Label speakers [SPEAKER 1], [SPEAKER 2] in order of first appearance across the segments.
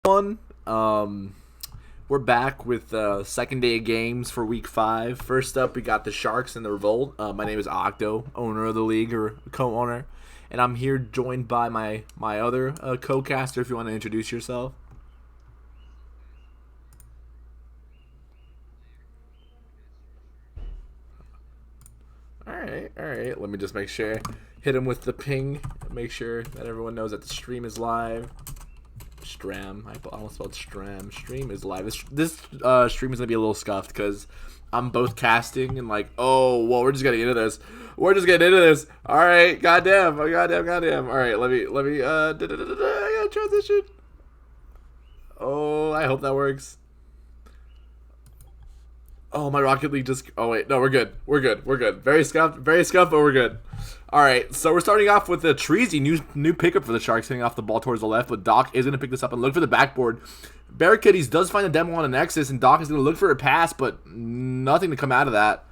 [SPEAKER 1] One. We're back with the second day of games for week 5. First up, we got the Sharks and the Revolt. My name is Octo, owner of the league or co-owner, and I'm here joined by my other co-caster. If you want to introduce yourself. All right. Let me just make sure. Hit him with the ping. Make sure that everyone knows that the stream is live. Stram. I almost spelled Stram. Stream is live. This stream is gonna be a little scuffed because I'm both casting and like, oh, well, we're just getting into this. All right, goddamn. All right, let me. I gotta transition. Oh, I hope that works. Oh, my Rocket League just... Oh, wait. No, we're good. Very scuffed, but we're good. All right, so we're starting off with the Treasy, new pickup for the Sharks, hitting off the ball towards the left, but Doc is going to pick this up and look for the backboard. Barricades does find a demo on a Nexus, and Doc is going to look for a pass, but nothing to come out of that.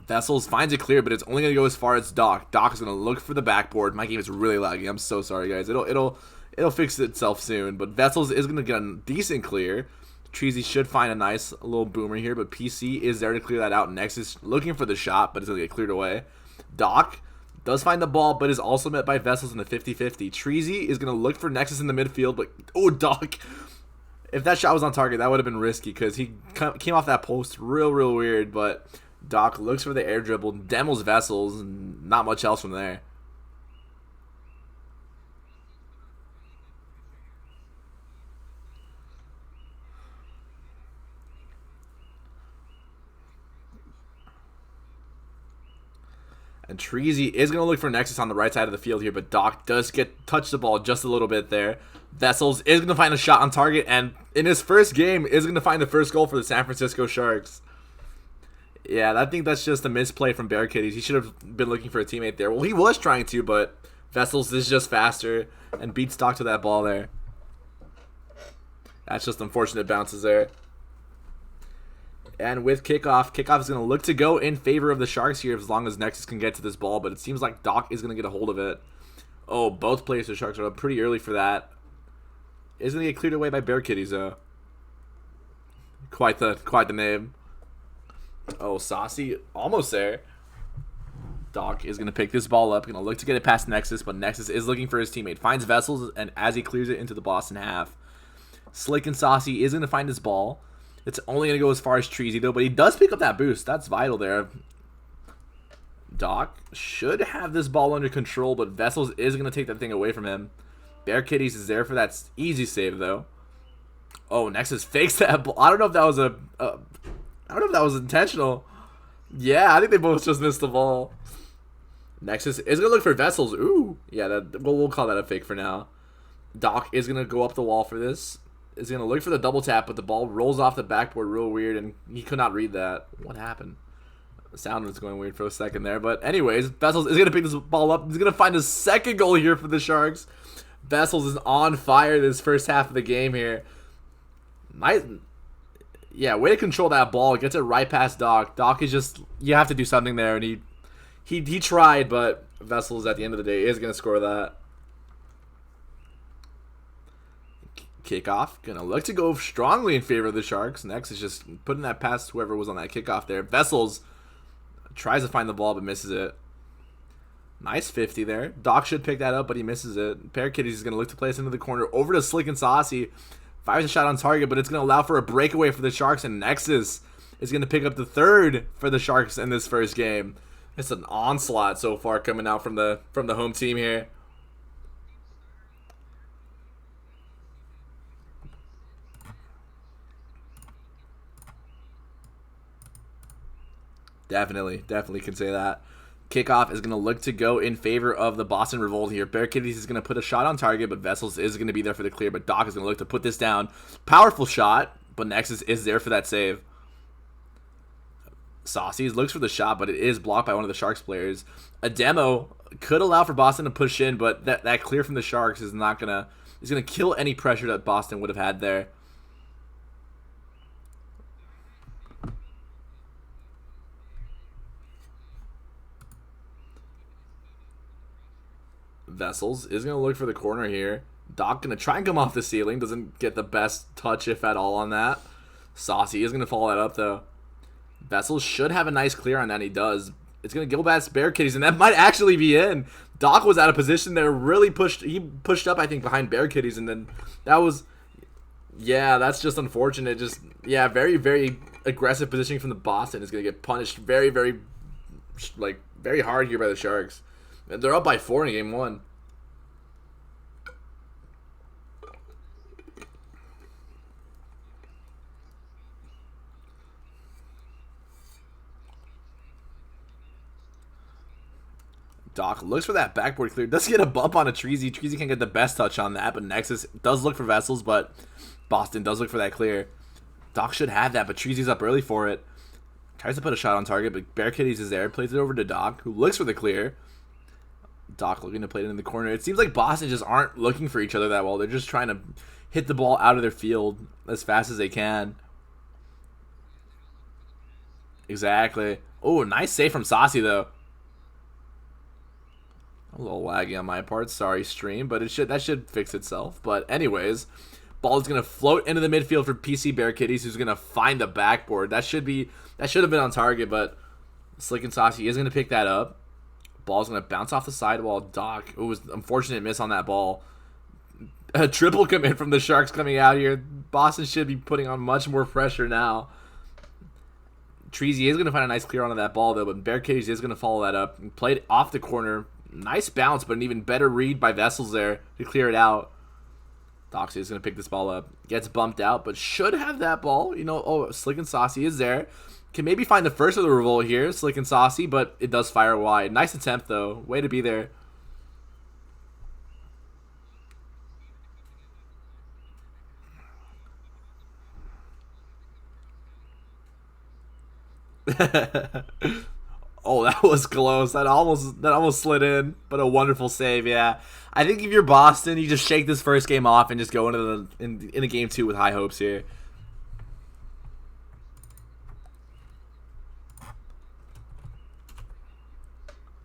[SPEAKER 1] Vessels finds it clear, but it's only going to go as far as Doc. Doc is going to look for the backboard. My game is really laggy. I'm so sorry, guys. It'll fix itself soon, but Vessels is going to get a decent clear. Treasy should find a nice little boomer here, but PC is there to clear that out. Nexus looking for the shot, but it's going to get cleared away. Doc does find the ball, but is also met by Vessels in the 50-50. Treasy is going to look for Nexus in the midfield, but... Oh, Doc! If that shot was on target, that would have been risky, because he came off that post real weird, but Doc looks for the air dribble, demos Vessels, and not much else from there. And Treasy is going to look for Nexus on the right side of the field here, but Doc does touch the ball just a little bit there. Vessels is going to find a shot on target, and in his first game is going to find the first goal for the San Francisco Sharks. Yeah, I think that's just a misplay from Barricades. He should have been looking for a teammate there. Well, he was trying to, but Vessels is just faster and beats Doc to that ball there. That's just unfortunate bounces there. And with Kickoff is going to look to go in favor of the Sharks here as long as Nexus can get to this ball, but it seems like Doc is going to get a hold of it. Oh, both players for the Sharks are up pretty early for that. Is going to get cleared away by Bear Kitties, though. Quite the name. Oh, Saucy, almost there. Doc is going to pick this ball up, going to look to get it past Nexus, but Nexus is looking for his teammate. Finds Vessels, and as he clears it into the Boston half, Slick and Saucy is going to find his ball. It's only going to go as far as Treasy, though, but he does pick up that boost. That's vital there. Doc should have this ball under control, but Vessels is going to take that thing away from him. Bear Kitties is there for that easy save, though. Oh, Nexus fakes that ball. I don't know if that was I don't know if that was intentional. Yeah, I think they both just missed the ball. Nexus is going to look for Vessels. Ooh. Yeah, we'll call that a fake for now. Doc is going to go up the wall for this. Is going to look for the double tap, but the ball rolls off the backboard real weird, and he could not read that. What happened? The sound was going weird for a second there. But anyways, Vessels is going to pick this ball up. He's going to find a second goal here for the Sharks. Vessels is on fire this first half of the game here. Nice. Yeah, way to control that ball. Gets it right past Doc. Doc is just... You have to do something there, and he tried, but Vessels at the end of the day is going to score that. Kickoff, gonna look to go strongly in favor of the Sharks. Next is just putting that past whoever was on that kickoff there. Vessels tries to find the ball but misses it. Nice 50 there. Doc should pick that up, but he misses it. Kitties is gonna look to play us into the corner. Over to Slick and Saucy. Fires a shot on target, but it's gonna allow for a breakaway for the Sharks, and Nexus is gonna pick up the third for the Sharks in this first game. It's an onslaught so far coming out from the home team here. Definitely can say that. Kickoff is going to look to go in favor of the Boston Revolt here. Bear Kitties is going to put a shot on target, but Vessels is going to be there for the clear, but Doc is going to look to put this down. Powerful shot, but Nexus is there for that save. Saucy looks for the shot, but it is blocked by one of the Sharks players. A demo could allow for Boston to push in, but that clear from the Sharks is not going to... Is going to kill any pressure that Boston would have had there. Vessels is going to look for the corner here. Doc gonna try and come off the ceiling. Doesn't get the best touch, if at all, on that. Saucy is gonna follow that up, though. Vessels should have a nice clear on that, and he does. It's gonna go past Bear Kitties, and that might actually be in. Doc was out of position there, really pushed. He pushed up, I think, behind Bear Kitties, and then that was, yeah, that's just unfortunate. Just, yeah, very, very aggressive positioning from the Boston is gonna get punished very, very, like, very hard here by the Sharks. And they're up by 4 in game 1. Doc looks for that backboard clear. Does get a bump on a Treasy. Treasy can't get the best touch on that, but Nexus does look for Vessels, but Boston does look for that clear. Doc should have that, but Treasy's up early for it. Tries to put a shot on target, but Bear Kitties is there. Plays it over to Doc, who looks for the clear. Doc looking to play it in the corner. It seems like Boston just aren't looking for each other that well. They're just trying to hit the ball out of their field as fast as they can. Exactly. Oh, nice save from Saucy, though. A little laggy on my part, sorry stream, but that should fix itself. But anyways, ball is gonna float into the midfield for PC Bear Kitties, who's gonna find the backboard. That should have been on target, but Slick and Saucy is gonna pick that up. Ball's gonna bounce off the sidewall. Doc, it was an unfortunate miss on that ball. A triple commit from the Sharks coming out here. Boston should be putting on much more pressure now. Treasy is gonna find a nice clear onto that ball though, but Bear Kitties is gonna follow that up and play it off the corner. Nice bounce, but an even better read by Vessels there to clear it out. Doxy is going to pick this ball up. Gets bumped out, but should have that ball. You know, oh, Slick and Saucy is there. Can maybe find the first of the revolt here, Slick and Saucy, but it does fire wide. Nice attempt, though. Way to be there. Oh, that was close. That almost slid in, but a wonderful save. Yeah, I think if you're Boston, you just shake this first game off and just go into a game 2 with high hopes here.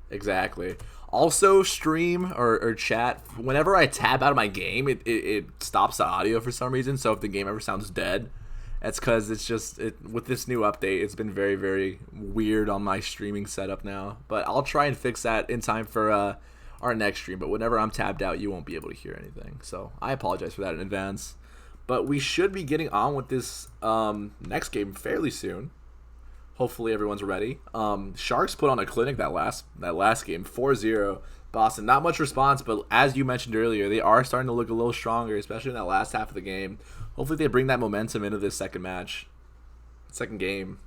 [SPEAKER 1] Exactly. Also, stream or chat. Whenever I tab out of my game, it stops the audio for some reason. So if the game ever sounds dead, that's because it's just with this new update, it's been very, very weird on my streaming setup now. But I'll try and fix that in time for our next stream. But whenever I'm tabbed out, you won't be able to hear anything. So I apologize for that in advance. But we should be getting on with this next game fairly soon. Hopefully everyone's ready. Sharks put on a clinic that last game, 4-0. Boston, not much response, but as you mentioned earlier, they are starting to look a little stronger, especially in that last half of the game. Hopefully they bring that momentum into this second game.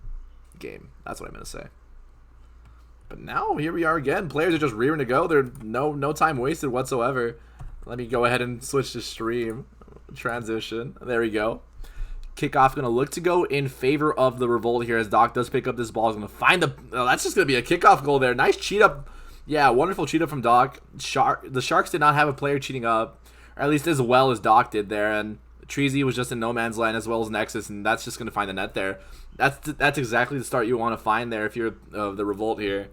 [SPEAKER 1] That's what I meant to say. But now here we are again. Players are just rearing to go. There's no time wasted whatsoever. Let me go ahead and switch to stream. Transition. There we go. Kickoff going to look to go in favor of the revolt here as Doc does pick up this ball. He's going to find that's just going to be a kickoff goal there. Nice cheat up. Yeah, wonderful cheat up from Doc. The Sharks did not have a player cheating up, or at least as well as Doc did there, and Treasy was just in no man's land as well as Nexus, and that's just going to find the net there. That's exactly the start you want to find there if you're the revolt here.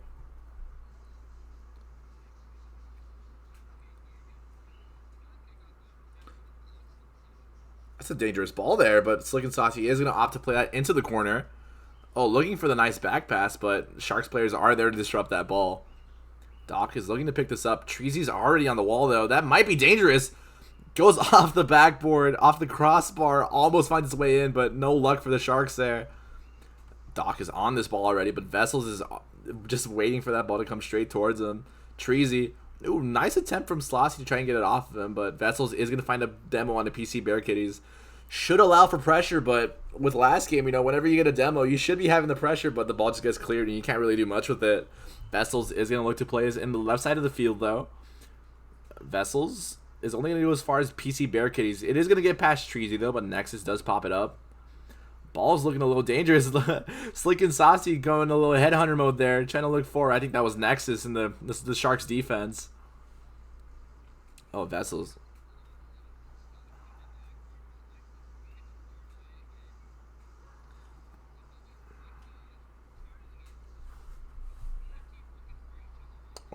[SPEAKER 1] That's a dangerous ball there, but Slick and Saucy is going to opt to play that into the corner. Oh, looking for the nice back pass, but Sharks players are there to disrupt that ball. Doc is looking to pick this up. Treasy's already on the wall, though. That might be dangerous. Goes off the backboard, off the crossbar, almost finds its way in, but no luck for the Sharks there. Doc is on this ball already, but Vessels is just waiting for that ball to come straight towards him. Treasy, ooh, nice attempt from Slossie to try and get it off of him, but Vessels is going to find a demo on the PC Bear Kitties. Should allow for pressure, but with last game, whenever you get a demo, you should be having the pressure, but the ball just gets cleared and you can't really do much with it. Vessels is going to look to play in the left side of the field, though. Vessels is only going to go as far as PC Bear Kitties. It is going to get past Treasy, though, but Nexus does pop it up. Ball's looking a little dangerous. Slick and Saucy going a little headhunter mode there, trying to look for, I think that was Nexus in the Sharks defense. Oh, Vessels.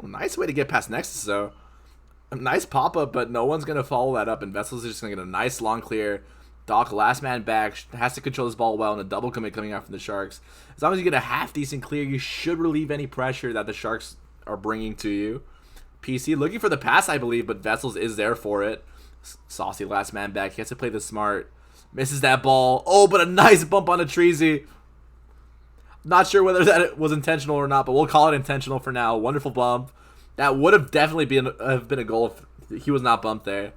[SPEAKER 1] Oh, nice way to get past Nexus, though. A nice pop-up, but no one's going to follow that up, and Vessels is just going to get a nice long clear. Doc, last man back, has to control this ball well, and a double commit coming out from the Sharks. As long as you get a half-decent clear, you should relieve any pressure that the Sharks are bringing to you. PC looking for the pass, I believe, but Vessels is there for it. Saucy last man back. He has to play this smart. Misses that ball. Oh, but a nice bump on a Treasy. Not sure whether that was intentional or not, but we'll call it intentional for now. Wonderful bump. That would have definitely been a goal if he was not bumped there.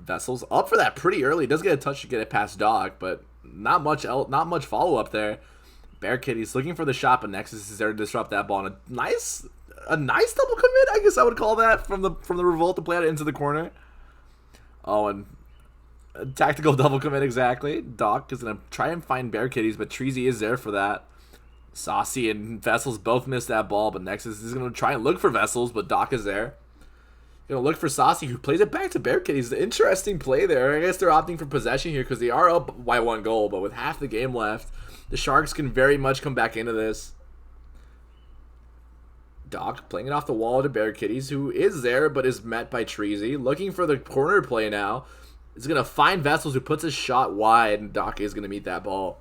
[SPEAKER 1] Vessels up for that pretty early. Does get a touch to get it past Dog, but not much follow up there. Bear Kitty's looking for the shot, but Nexus is there to disrupt that ball. And a nice double commit, I guess I would call that, from the Revolt to play it into the corner. Oh, and a tactical double commit exactly. Doc is gonna try and find Bear Kitties, but Treasy is there for that. Saucy and Vessels both missed that ball, but Nexus is gonna try and look for Vessels, but Doc is there. Gonna look for Saucy, who plays it back to Bear Kitties. Interesting play there. I guess they're opting for possession here because they are up by 1 goal, but with half the game left, the Sharks can very much come back into this. Doc playing it off the wall to Bear Kitties, who is there but is met by Treasy. Looking for the corner play now. Is gonna find Vessels, who puts his shot wide, and Doc is gonna meet that ball.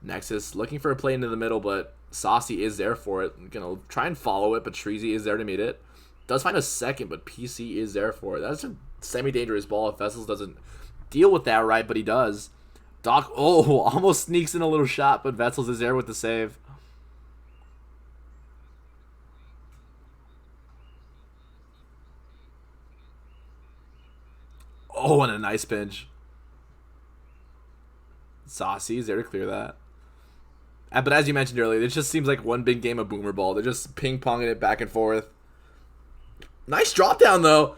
[SPEAKER 1] Nexus looking for a play into the middle, but Saucy is there for it. Gonna try and follow it, but Treasy is there to meet it. Does find a second, but PC is there for it. That's a semi-dangerous ball if Vessels doesn't deal with that right, but he does. Doc, oh, almost sneaks in a little shot, but Vessels is there with the save. Oh, and a nice pinch. Saucy is there to clear that. But as you mentioned earlier, it just seems like one big game of boomer ball. They're just ping-ponging it back and forth. Nice drop down, though.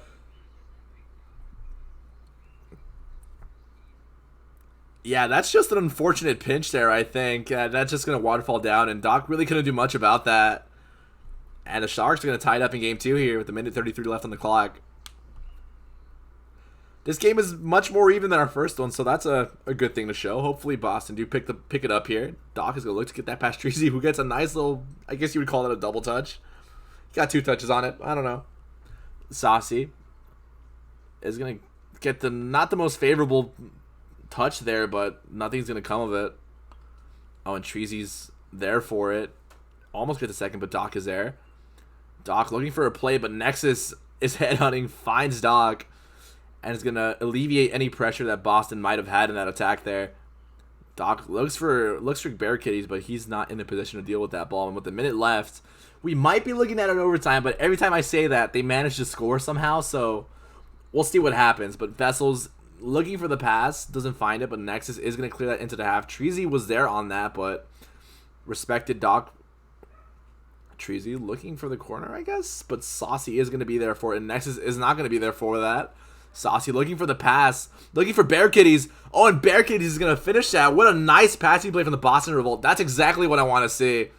[SPEAKER 1] Yeah, that's just an unfortunate pinch there, I think. That's just going to waterfall down, and Doc really couldn't do much about that. And the Sharks are going to tie it up in Game 2 here with a minute 33 left on the clock. This game is much more even than our first one, so that's a good thing to show. Hopefully Boston do pick it up here. Doc is going to look to get that past Treasy, who gets a nice little, I guess you would call it a double touch. Got 2 touches on it. I don't know. Saucy is going to get the not the most favorable touch there, but nothing's going to come of it. Oh, and Treasy's there for it. Almost gets a second, but Doc is there. Doc looking for a play, but Nexus is headhunting, finds Doc, and is going to alleviate any pressure that Boston might have had in that attack there. Doc looks for Bear Kitties, but he's not in a position to deal with that ball. And with a minute left, we might be looking at an overtime, but every time I say that, they manage to score somehow, so we'll see what happens. But Vessels looking for the pass, doesn't find it, but Nexus is going to clear that into the half. Treasy was there on that, but respected Doc. Treasy looking for the corner, I guess, but Saucy is going to be there for it, and Nexus is not going to be there for that. Saucy looking for the pass, looking for Bear Kitties. Oh, and Bear Kitties is going to finish that. What a nice passing play from the Boston Revolt. That's exactly what I want to see.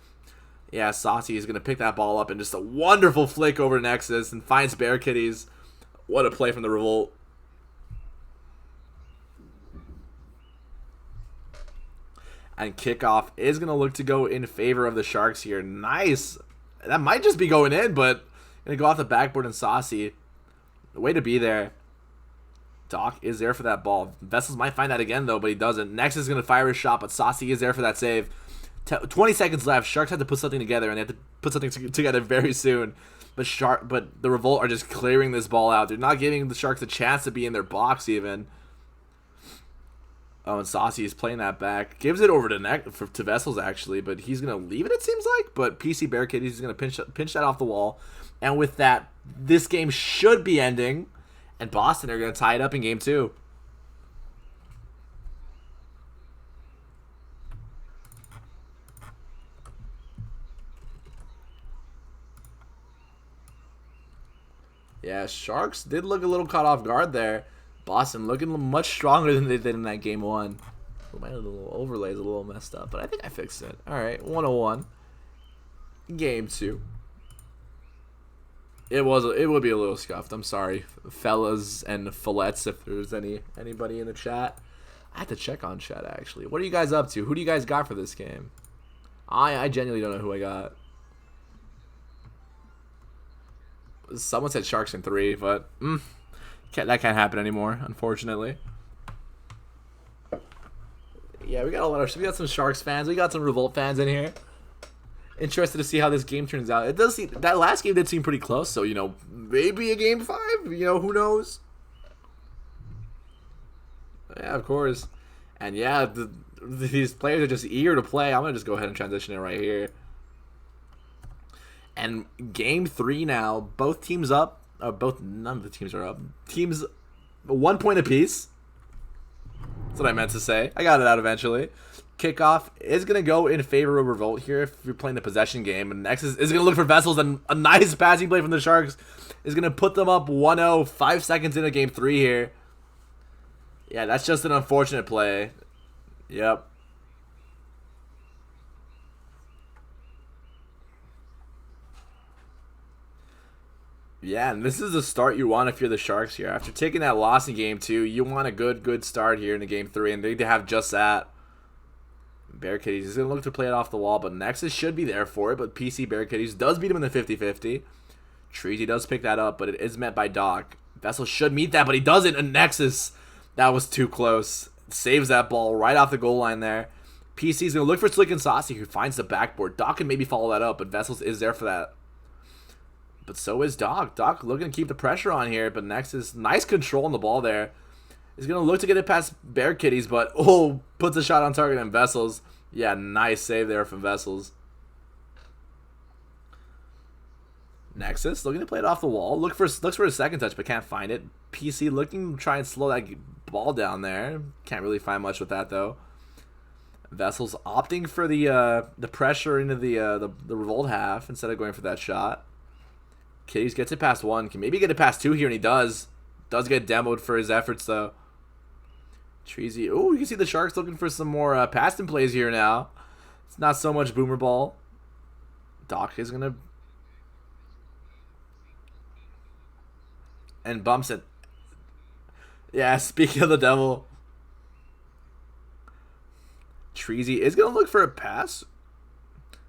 [SPEAKER 1] Yeah, Saucy is going to pick that ball up and just a wonderful flick over Nexus and finds Bear Kitties. What a play from the Revolt. And Kickoff is going to look to go in favor of the Sharks here. Nice. That might just be going in, but going to go off the backboard, and Saucy. The way to be there. Doc is there for that ball. Vessels might find that again, though, but he doesn't. Nexus is going to fire his shot, but Saucy is there for that save. 20 seconds left. Sharks have to put something together, and they have to put something together very soon. But the Revolt are just clearing this ball out. They're not giving the Sharks a chance to be in their box even. Oh, and Saucy is playing that back. Gives it over to Vessels, actually, but he's going to leave it seems like. But PC Bear Kitties is going to pinch that off the wall. And with that, this game should be ending. And Boston are going to tie it up in Game 2. Yeah, Sharks did look a little caught off guard there. Boston looking much stronger than they did in that Game 1. My little overlay is a little messed up, but I think I fixed it. All right, 101. Game 2. It would be a little scuffed. I'm sorry, fellas and fillettes, if there's anybody in the chat. I have to check on chat, actually. What are you guys up to? Who do you guys got for this game? I genuinely don't know who I got. Someone said Sharks in 3, but that can't happen anymore, unfortunately. Yeah, we got some Sharks fans. We got some Revolt fans in here. Interested to see how this game turns out. It does seem that last game did seem pretty close, so maybe a game 5. Who knows? Yeah, of course. And yeah, these players are just eager to play. I'm gonna just go ahead and transition it right here. And game 3 now. Both teams up. None of the teams are up. Teams 1 point apiece. That's what I meant to say. I got it out eventually. Kickoff is going to go in favor of Revolt here if you're playing the possession game. And next is going to look for Vessels, and a nice passing play from the Sharks is going to put them up 1-0, 5 seconds into game 3 here. Yeah, that's just an unfortunate play. Yep. Yeah, and this is the start you want if you're the Sharks here. After taking that loss in game 2, you want a good start here in the game 3, and they need to have just that. Bear Kitties is going to look to play it off the wall, but Nexus should be there for it. But PC Bear Kitties does beat him in the 50-50. Treasy does pick that up, but it is met by Doc. Vessel should meet that, but he doesn't. And Nexus, that was too close. Saves that ball right off the goal line there. PC is going to look for Slick and Saucy, who finds the backboard. Doc can maybe follow that up, but Vessels is there for that. But so is Doc. Doc looking to keep the pressure on here, but Nexus, nice control on the ball there. He's going to look to get it past Bear Kitties, but puts a shot on target and Vessels. Yeah, nice save there from Vessels. Nexus looking to play it off the wall. Looks for a second touch, but can't find it. PC looking to try and slow that ball down there. Can't really find much with that though. Vessels opting for the pressure into the Revolt half instead of going for that shot. Kitties gets it past 1. Can maybe get it past 2 here, and he does. Does get demoed for his efforts though. Treasy. Oh, you can see the Sharks looking for some more pass and plays here now. It's not so much boomer ball. Doc is gonna and bumps it. Yeah, speaking of the devil, Treasy is gonna look for a pass.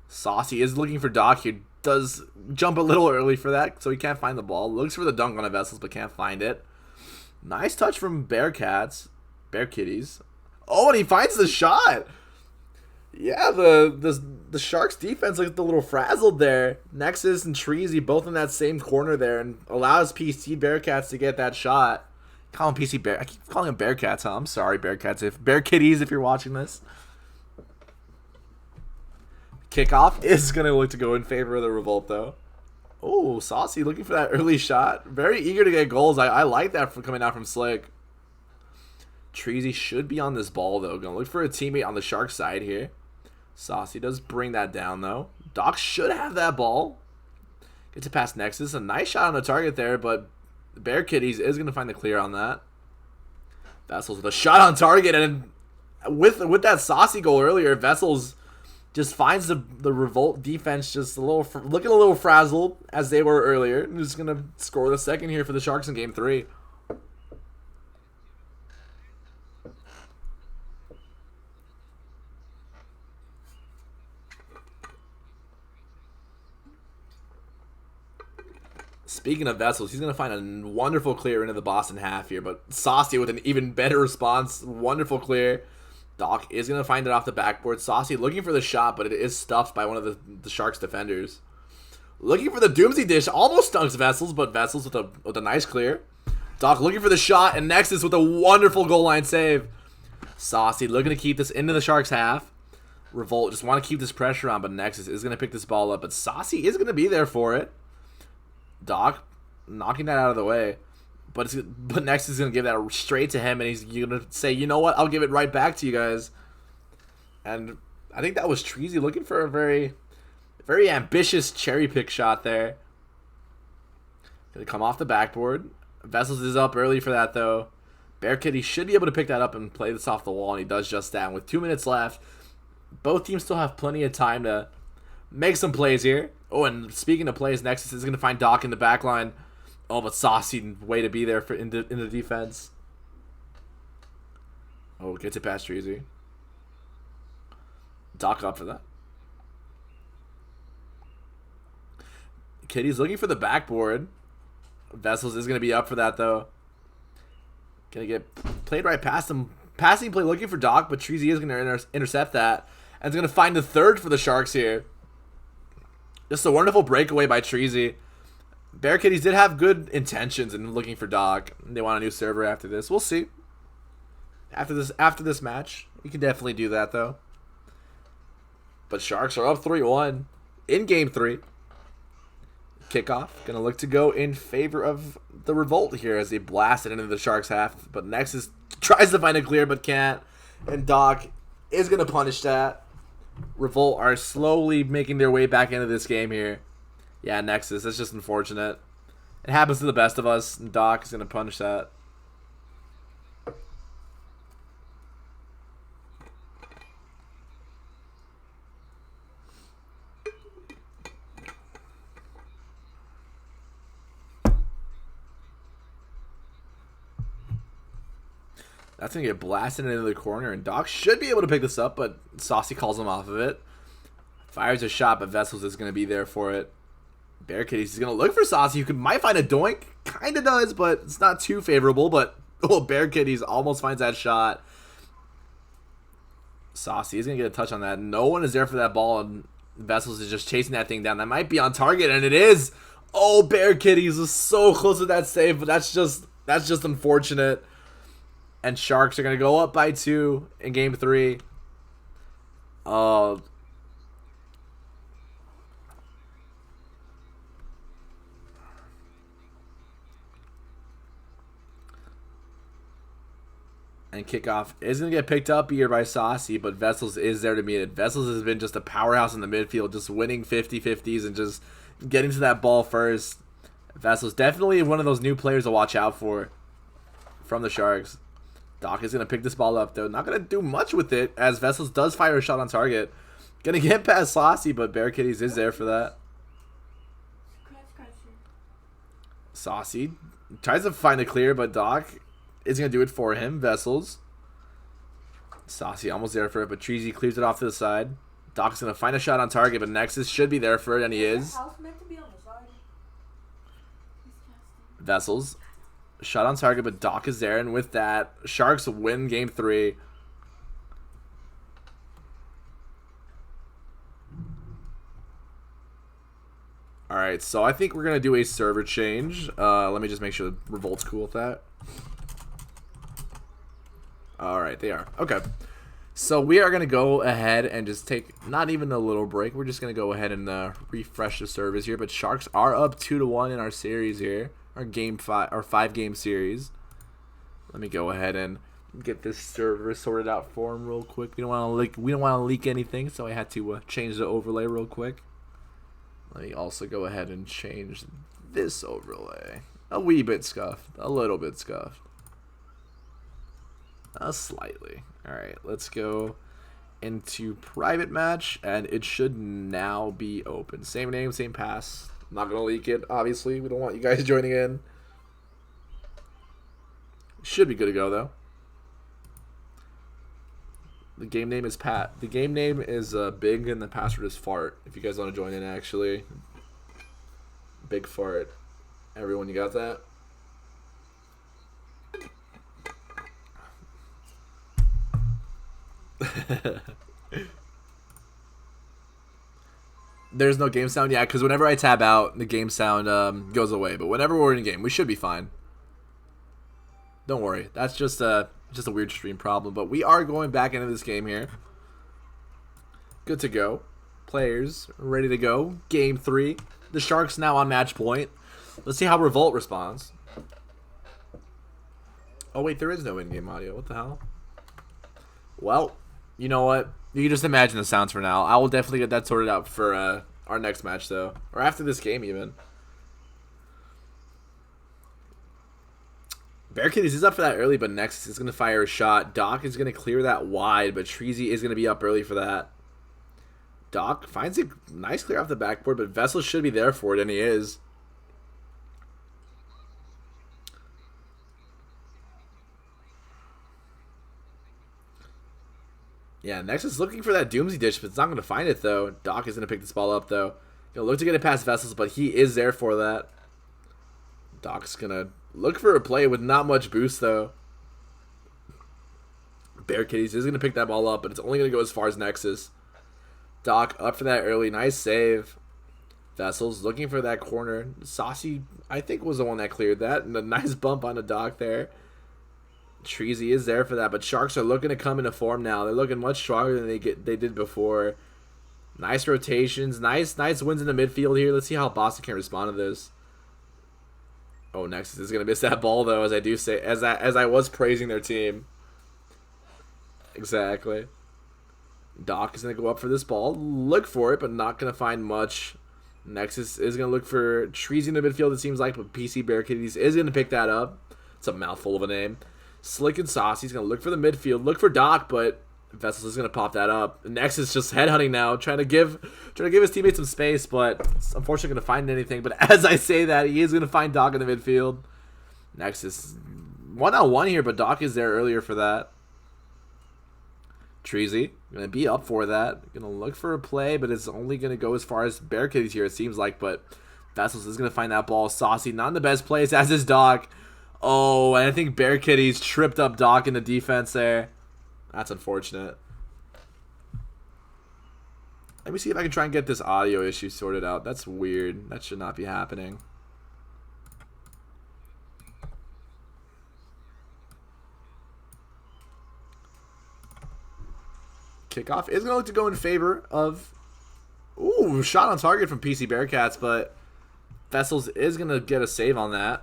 [SPEAKER 1] Saucy is looking for Doc here. Does jump a little early for that, so he can't find the ball. Looks for the dunk on a Vessels, but can't find it. Nice touch from Bear Kitties. Oh, and he finds the shot. Yeah, the Sharks defense looked a little frazzled there. Nexus and Treasy both in that same corner there, and allows PC Bearcats to get that shot. Call him PC Bear. I keep calling him Bearcats, huh? I'm sorry, Bearcats. Bear Kitties, if you're watching this. Kickoff is going to look to go in favor of the Revolt, though. Oh, Saucy looking for that early shot. Very eager to get goals. I like that from coming out from Slick. Treasy should be on this ball, though. Going to look for a teammate on the Shark side here. Saucy does bring that down, though. Doc should have that ball. Gets it past Nexus. A nice shot on the target there, but Bear Kitties is going to find the clear on that. Vessels with a shot on target, and with that Saucy goal earlier, Vessels just finds the Revolt defense just looking a little frazzled as they were earlier. And just gonna score the second here for the Sharks in game 3. Speaking of Vessels, he's gonna find a wonderful clear into the Boston half here, but Saucy with an even better response. Wonderful clear. Doc is going to find it off the backboard. Saucy looking for the shot, but it is stuffed by one of the Sharks defenders. Looking for the Doomsday dish. Almost stunks Vessels, but Vessels with a nice clear. Doc looking for the shot, and Nexus with a wonderful goal line save. Saucy looking to keep this into the Sharks half. Revolt just want to keep this pressure on, but Nexus is going to pick this ball up. But Saucy is going to be there for it. Doc knocking that out of the way. But Nexus is going to give that straight to him, and he's going to say, you know what, I'll give it right back to you guys. And I think that was Treasy looking for a very, very ambitious cherry pick shot there. Going to come off the backboard. Vessels is up early for that, though. Bear Kitty should be able to pick that up and play this off the wall, and he does just that. And with 2 minutes left, both teams still have plenty of time to make some plays here. Oh, and speaking of plays, Nexus is going to find Doc in the back line. Oh, but Saucy way to be there in the defense. Oh, gets it past Treasy. Doc up for that. Kitty's looking for the backboard. Vessels is going to be up for that, though. Going to get played right past him. Passing play looking for Doc, but Treasy is going to intercept that. And is going to find the third for the Sharks here. Just a wonderful breakaway by Treasy. Bear Kitties did have good intentions in looking for Doc. They want a new server after this. We'll see. After this match, we can definitely do that, though. But Sharks are up 3-1 in Game 3. Kickoff going to look to go in favor of the Revolt here as they blast it into the Sharks half. But Nexus tries to find a clear but can't. And Doc is going to punish that. Revolt are slowly making their way back into this game here. Yeah, Nexus, that's just unfortunate. It happens to the best of us. And Doc is going to punish that. That's going to get blasted into the corner, and Doc should be able to pick this up, but Saucy calls him off of it. Fires a shot, but Vessels is going to be there for it. Bear Kitties is going to look for Saucy, who might find a doink. Kind of does, but it's not too favorable, but Bear Kitties almost finds that shot. Saucy is going to get a touch on that. No one is there for that ball, and Vessels is just chasing that thing down. That might be on target, and it is. Oh, Bear Kitties is so close to that save, but that's just unfortunate. And Sharks are going to go up by 2 in Game 3. And Kickoff is going to get picked up here by Saucy, but Vessels is there to meet it. Vessels has been just a powerhouse in the midfield, just winning 50-50s and just getting to that ball first. Vessels definitely one of those new players to watch out for from the Sharks. Doc is going to pick this ball up, though. Not going to do much with it, as Vessels does fire a shot on target. Going to get past Saucy, but Bear Kitties is there for that. Saucy tries to find a clear, but Doc is going to do it for him. Vessels. Saucy almost there for it, but Treasy clears it off to the side. Doc's going to find a shot on target, but Nexus should be there for it, and he is. Vessels. Shot on target, but Doc is there, and with that, Sharks win Game 3. Alright, so I think we're going to do a server change. Let me just make sure Revolt's cool with that. Alright, they are. Okay. So we are going to go ahead and just take not even a little break. We're just going to go ahead and refresh the servers here, but Sharks are up 2-1 in our series here. Our five game series. Let me go ahead and get this server sorted out for him real quick. We don't want to leak anything, so I had to change the overlay real quick. Let me also go ahead and change this overlay. A wee bit scuffed, a little bit scuffed, slightly. All right, let's go into private match, and it should now be open. Same name, same pass. I'm not going to leak it, obviously. We don't want you guys joining in. Should be good to go, though. The game name is Pat. The game name is Big, and the password is Fart. If you guys want to join in, actually. Big Fart. Everyone, you got that? There's no game sound, yeah, because whenever I tab out, the game sound goes away. But whenever we're in game, we should be fine. Don't worry, that's just a weird stream problem. But we are going back into this game here. Good to go. Players ready to go. Game 3. The Sharks now on match point. Let's see how Revolt responds. Oh wait, there is no in-game audio. What the hell? Well, you know what? You can just imagine the sounds for now. I will definitely get that sorted out for our next match, though. Or after this game, even. Bear Kitties is up for that early, but Nexus is going to fire a shot. Doc is going to clear that wide, but Treasy is going to be up early for that. Doc finds a nice clear off the backboard, but Vessel should be there for it, and he is. Yeah, next is looking for that Doomsday dish, but it's not going to find it, though. Doc is going to pick this ball up, though. He'll look to get it past Vessels, but he is there for that. Doc's going to look for a play with not much boost, though. Bear Kitties is going to pick that ball up, but it's only going to go as far as Nexus. Doc up for that early. Nice save. Vessels looking for that corner. Saucy, I think, was the one that cleared that. And a nice bump on the Doc there. Treasy is there for that, but Sharks are looking to come into form now. They're looking much stronger than they did before. Nice rotations, nice wins in the midfield here. Let's see how Boston can respond to this. Oh, Nexus is gonna miss that ball though, as I was praising their team. Exactly. Doc is gonna go up for this ball, look for it, but not gonna find much. Nexus is gonna look for Treasy in the midfield. It seems like, but PC Bear Kitties is gonna pick that up. It's a mouthful of a name. Slick and Saucy's going to look for the midfield, look for Doc, but Vessels is going to pop that up. Nexus just headhunting now, trying to give his teammates some space, but it's unfortunately going to find anything. But as I say that, he is going to find Doc in the midfield. Nexus one-on-one here, but Doc is there earlier for that. Treasy going to be up for that. Going to look for a play, but it's only going to go as far as Bear Kitties here, it seems like. But Vessels is going to find that ball. Saucy, not in the best place, as is Doc. Oh, and I think Bear Kitties tripped up Doc in the defense there. That's unfortunate. Let me see if I can try and get this audio issue sorted out. That's weird. That should not be happening. Kickoff is going to look to go in favor of... Ooh, shot on target from PC Bearcats, but Vessels is going to get a save on that.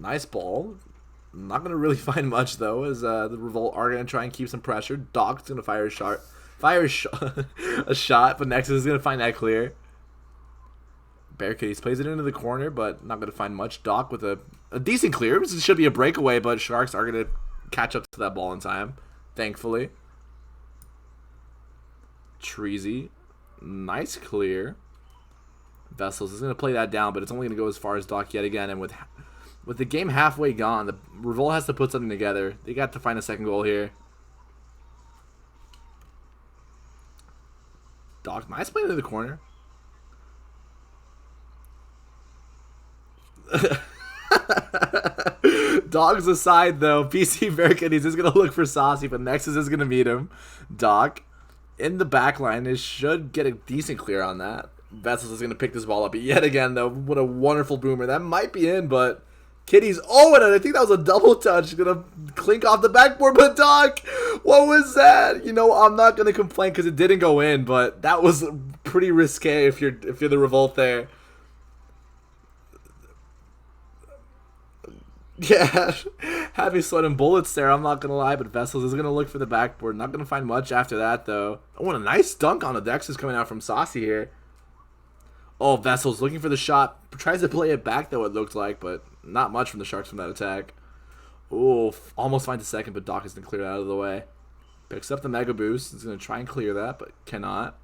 [SPEAKER 1] Nice ball. Not going to really find much, though, as the Revolt are going to try and keep some pressure. Doc's going to fire a shot, but Nexus is going to find that clear. Bear Kitties plays it into the corner, but not going to find much. Doc with a decent clear. This should be a breakaway, but Sharks are going to catch up to that ball in time, thankfully. Treasy. Nice clear. Vessels is going to play that down, but it's only going to go as far as Doc yet again, and with the game halfway gone, the Revolt has to put something together. They got to find a second goal here. Doc, nice play into the corner. Dog's aside, though. PC Bear Kitties is going to look for Saucy, but Nexus is going to meet him. Doc in the back line should get a decent clear on that. Vessels is going to pick this ball up yet again, though. What a wonderful boomer. That might be in, but... Kitties, oh, and I think that was a double touch. Gonna clink off the backboard, but Doc, what was that? You know, I'm not gonna complain because it didn't go in, but that was pretty risque if you're the Revolt there. Yeah, having sweat and bullets there, I'm not gonna lie, but Vessels is gonna look for the backboard. Not gonna find much after that though. Oh, what a nice dunk on the Dex is coming out from Saucy here. Oh, Vessels looking for the shot. Tries to play it back, though, it looked like, but not much from the Sharks from that attack. Oh, almost finds a second, but Doc is going to clear it out of the way. Picks up the Mega Boost. He's going to try and clear that, but cannot.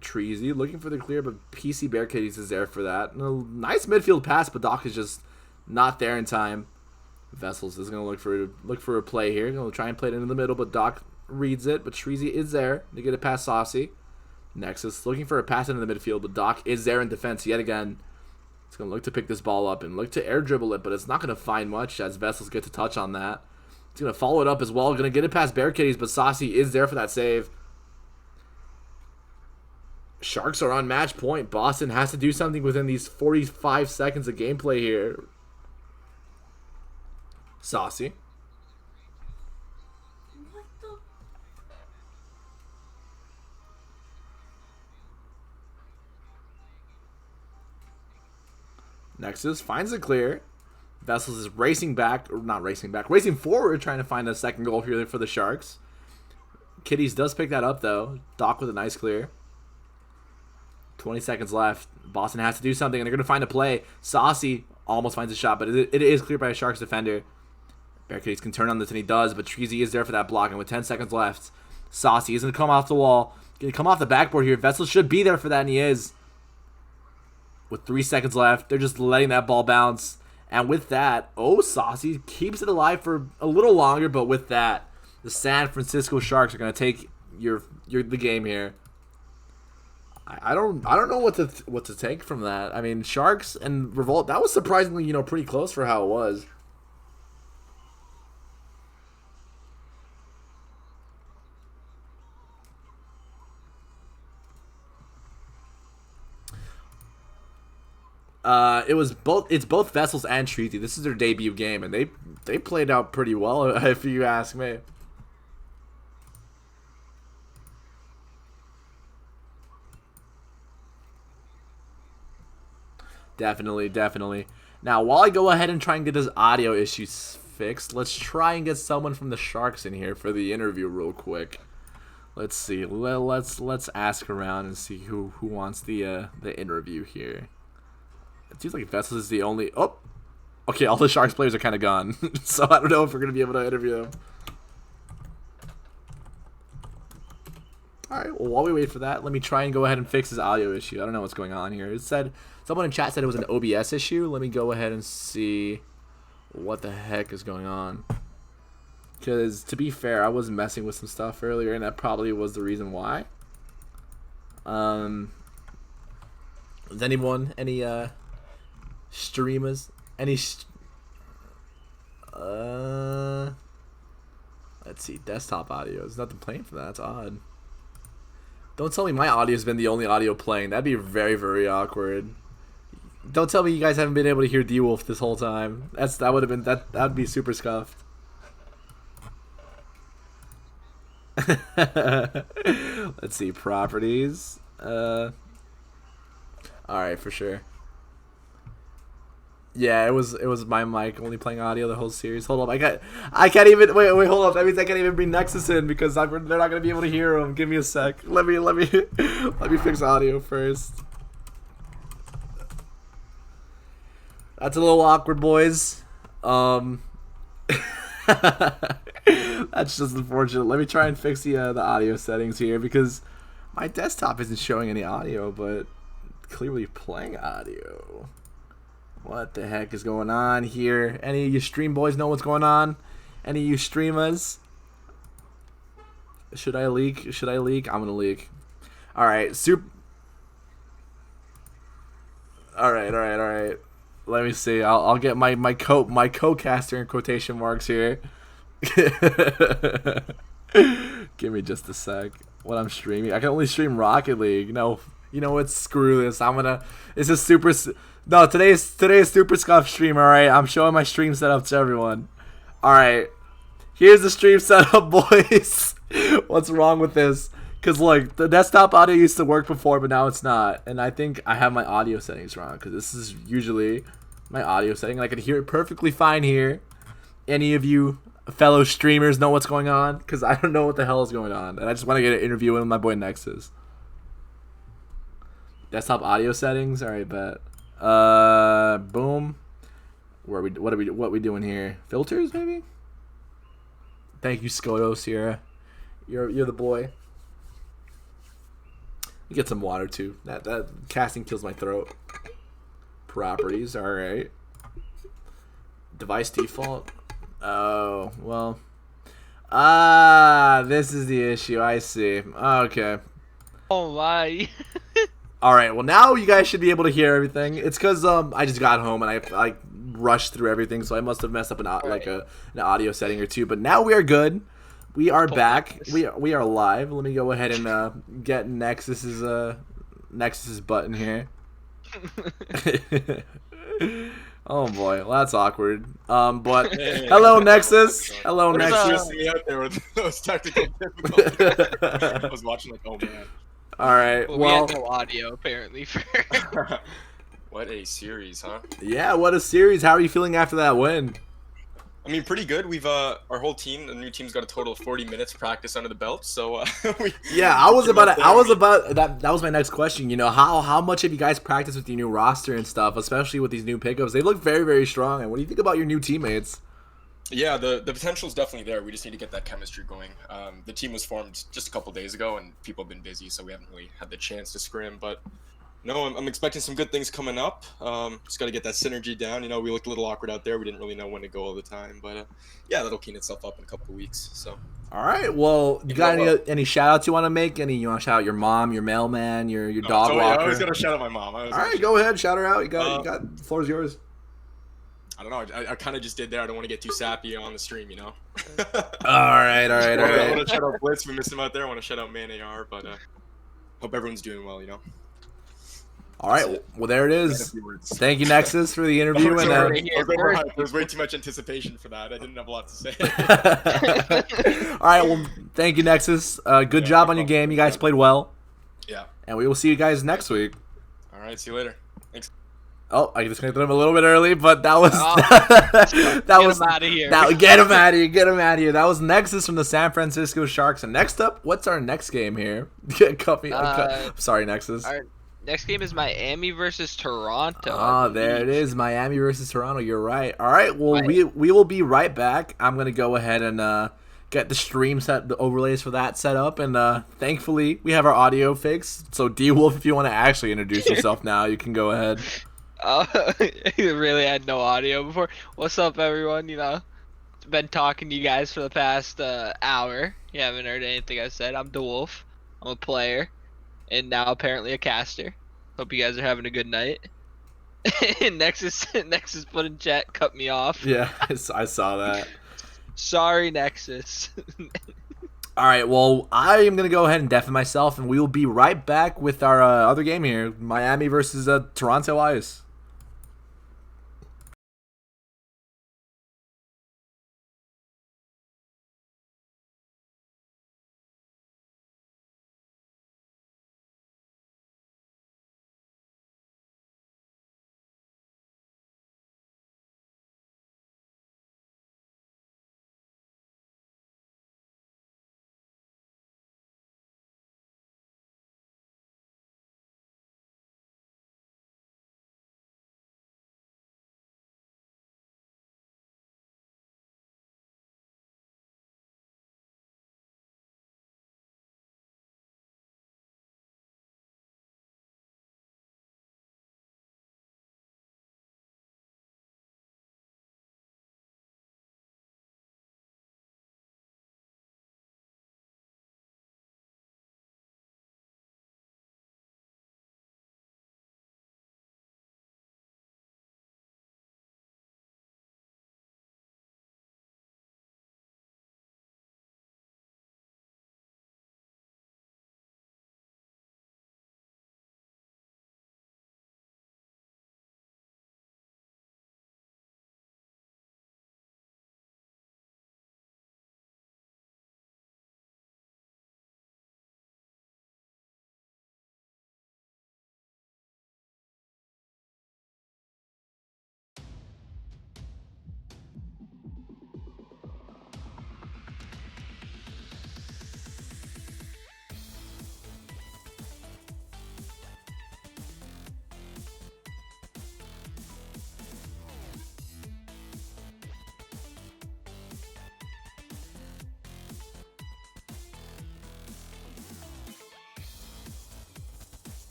[SPEAKER 1] Treasy looking for the clear, but PC Bear Kitties is there for that. And a nice midfield pass, but Doc is just not there in time. Vessels is going to look for a play here. Going to try and play it into the middle, but Doc reads it. But Treasy is there to get it past Saucy. Nexus looking for a pass into the midfield, but Doc is there in defense yet again. He's going to look to pick this ball up and look to air dribble it, but it's not going to find much as Vessels get to touch on that. He's going to follow it up as well. Going to get it past Bear Kitties, but Saucy is there for that save. Sharks are on match point. Boston has to do something within these 45 seconds of gameplay here. Saucy. Nexus finds it clear. Vessels is racing back, or not racing back, racing forward, trying to find a second goal here for the Sharks. Kitties does pick that up, though. Doc with a nice clear. 20 seconds left. Boston has to do something, and they're going to find a play. Saucy almost finds a shot, but it is cleared by a Sharks defender. Bear Kitties can turn on this, and he does, but Treasy is there for that block, and with 10 seconds left, Saucy is going to come off the wall. Going to come off the backboard here. Vessels should be there for that, and he is. With 3 seconds left, they're just letting that ball bounce. And with that, Saucy keeps it alive for a little longer, but with that, the San Francisco Sharks are going to take the game here. I don't know what to take from that. I mean, Sharks and Revolt, that was surprisingly, pretty close for how it was. It's both Vessels and Treaty. This is their debut game, and they played out pretty well, if you ask me. Definitely. Now, while I go ahead and try and get this audio issues fixed, let's try and get someone from the Sharks in here for the interview real quick. Let's see. Let's ask around and see who wants the interview here. It seems like Vessels is the only... Oh! Okay, all the Sharks players are kind of gone. So I don't know if we're going to be able to interview them. Alright, well, while we wait for that, let me try and go ahead and fix this audio issue. I don't know what's going on here. It said... Someone in chat said it was an OBS issue. Let me go ahead and see what the heck is going on. Because, to be fair, I was messing with some stuff earlier, and that probably was the reason why. Is anyone, any streamers, let's see, desktop audio. There's nothing playing for that. That's odd. Don't tell me my audio's been the only audio playing. That'd be very, very awkward. Don't tell me you guys haven't been able to hear D-Wolf this whole time. That'd be super scuffed. Let's see, properties. Alright, for sure. Yeah, it was my mic only playing audio the whole series. Hold up, I can't even wait, hold up. That means I can't even bring Nexus in because they're not gonna be able to hear them. Give me a sec. Let me fix audio first. That's a little awkward, boys. That's just unfortunate. Let me try and fix the audio settings here because my desktop isn't showing any audio, but clearly playing audio. What the heck is going on here? Any of you stream boys know what's going on? Any of you streamers? Should I leak? I'm gonna leak. Alright, Alright. Let me see. I'll get my co-caster in quotation marks here. Give me just a sec. What I'm streaming? I can only stream Rocket League. No, you know what? Screw this. This is super. No, today's super scuff stream. All right, I'm showing my stream setup to everyone. All right, here's the stream setup, boys. What's wrong with this? Cause look, the desktop audio used to work before, but now it's not. And I think I have my audio settings wrong. Cause this is usually my audio setting. I can hear it perfectly fine here. Any of you fellow streamers know what's going on? Cause I don't know what the hell is going on, and I just want to get an interview with my boy Nexus. Desktop audio settings. All right, bet. Boom. What are we doing here? Filters, maybe. Thank you, Skoto Sierra. You're the boy. Get some water too. That casting kills my throat. Properties, all right. Device default. Oh well. This is the issue. I see. Okay.
[SPEAKER 2] Oh my.
[SPEAKER 1] All right. Well, now you guys should be able to hear everything. It's because I just got home and I rushed through everything, so I must have messed up an audio setting or two. But now we are good. We are back. We are live. Let me go ahead and get Nexus's button here. Oh boy, well, that's awkward. But hello Nexus. Hello Nexus.
[SPEAKER 3] Me out there with those technical difficulties. I was watching like, oh man.
[SPEAKER 1] All right.
[SPEAKER 2] Well, we had no audio apparently.
[SPEAKER 3] What a series, huh?
[SPEAKER 1] Yeah, what a series. How are you feeling after that win?
[SPEAKER 3] I mean, pretty good. We've our whole team, the new team's got a total of 40 minutes practice under the belt. So
[SPEAKER 1] that was my next question. You know, how much have you guys practiced with your new roster and stuff, especially with these new pickups? They look very, very strong. And what do you think about your new teammates?
[SPEAKER 3] Yeah, the potential is definitely there. We just need to get that chemistry going. The team was formed just a couple days ago, and people have been busy, so we haven't really had the chance to scrim. But No, I'm expecting some good things coming up. Just got to get that synergy down. You know, we looked a little awkward out there. We didn't really know when to go all the time, but yeah, that'll clean itself up in a couple of weeks. So.
[SPEAKER 1] All right. Well, you got any shout outs you want to make? You want to shout out your mom, your mailman, your dog walker?
[SPEAKER 3] I always got to shout out my mom.
[SPEAKER 1] All right, go ahead, shout her out. You got the floor is yours.
[SPEAKER 3] I don't know. I kind of just did there. I don't want to get too sappy on the stream, you know.
[SPEAKER 1] All right.
[SPEAKER 3] I want to shout out Blitz. We missed him out there. I want to shout out Man AR, but hope everyone's doing well, you know.
[SPEAKER 1] All right. Well, there it is. Thank you, Nexus, for the interview.
[SPEAKER 3] There's way too much anticipation for that. I didn't have a lot to say.
[SPEAKER 1] All right. Well, thank you, Nexus. Good job on your game. You guys played well.
[SPEAKER 3] Yeah.
[SPEAKER 1] And we will see you guys next week.
[SPEAKER 3] All right. See you later. Thanks.
[SPEAKER 1] Oh, I disconnected him a little bit early, but that was
[SPEAKER 2] get him out of here.
[SPEAKER 1] Get him out of here. Get him out of here. That was Nexus from the San Francisco Sharks. And next up, what's our next game here? Sorry, Nexus.
[SPEAKER 2] Our next game is Miami versus Toronto.
[SPEAKER 1] Oh, there it is. Miami versus Toronto. You're right. All right. Well, we will be right back. I'm gonna go ahead and get the stream set, the overlays for that set up, and thankfully we have our audio fixed. So D Wolf, if you want to actually introduce yourself now, you can go ahead.
[SPEAKER 2] You really had no audio before. What's up, everyone? You know, been talking to you guys for the past hour. You haven't heard anything I said. I'm DeWolf. I'm a player, and now apparently a caster. Hope you guys are having a good night. Nexus put in chat, cut me off.
[SPEAKER 1] Yeah, I saw that.
[SPEAKER 2] Sorry, Nexus.
[SPEAKER 1] All right, well, I am going to go ahead and deafen myself, and we will be right back with our other game here, Miami versus Toronto Weiss.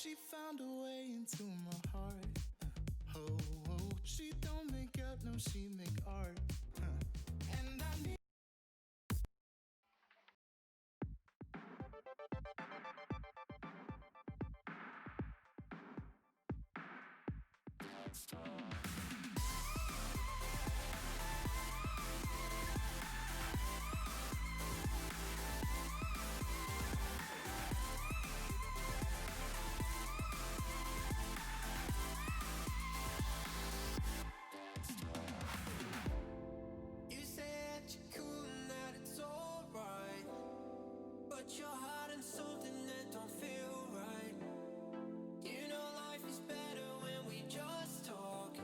[SPEAKER 4] she found a way into my heart. Oh, oh, she don't make up, no, she make art. And I need.
[SPEAKER 5] You said you're cool and that it's alright, but you're hiding something that don't feel right. You know life is better when we just talk.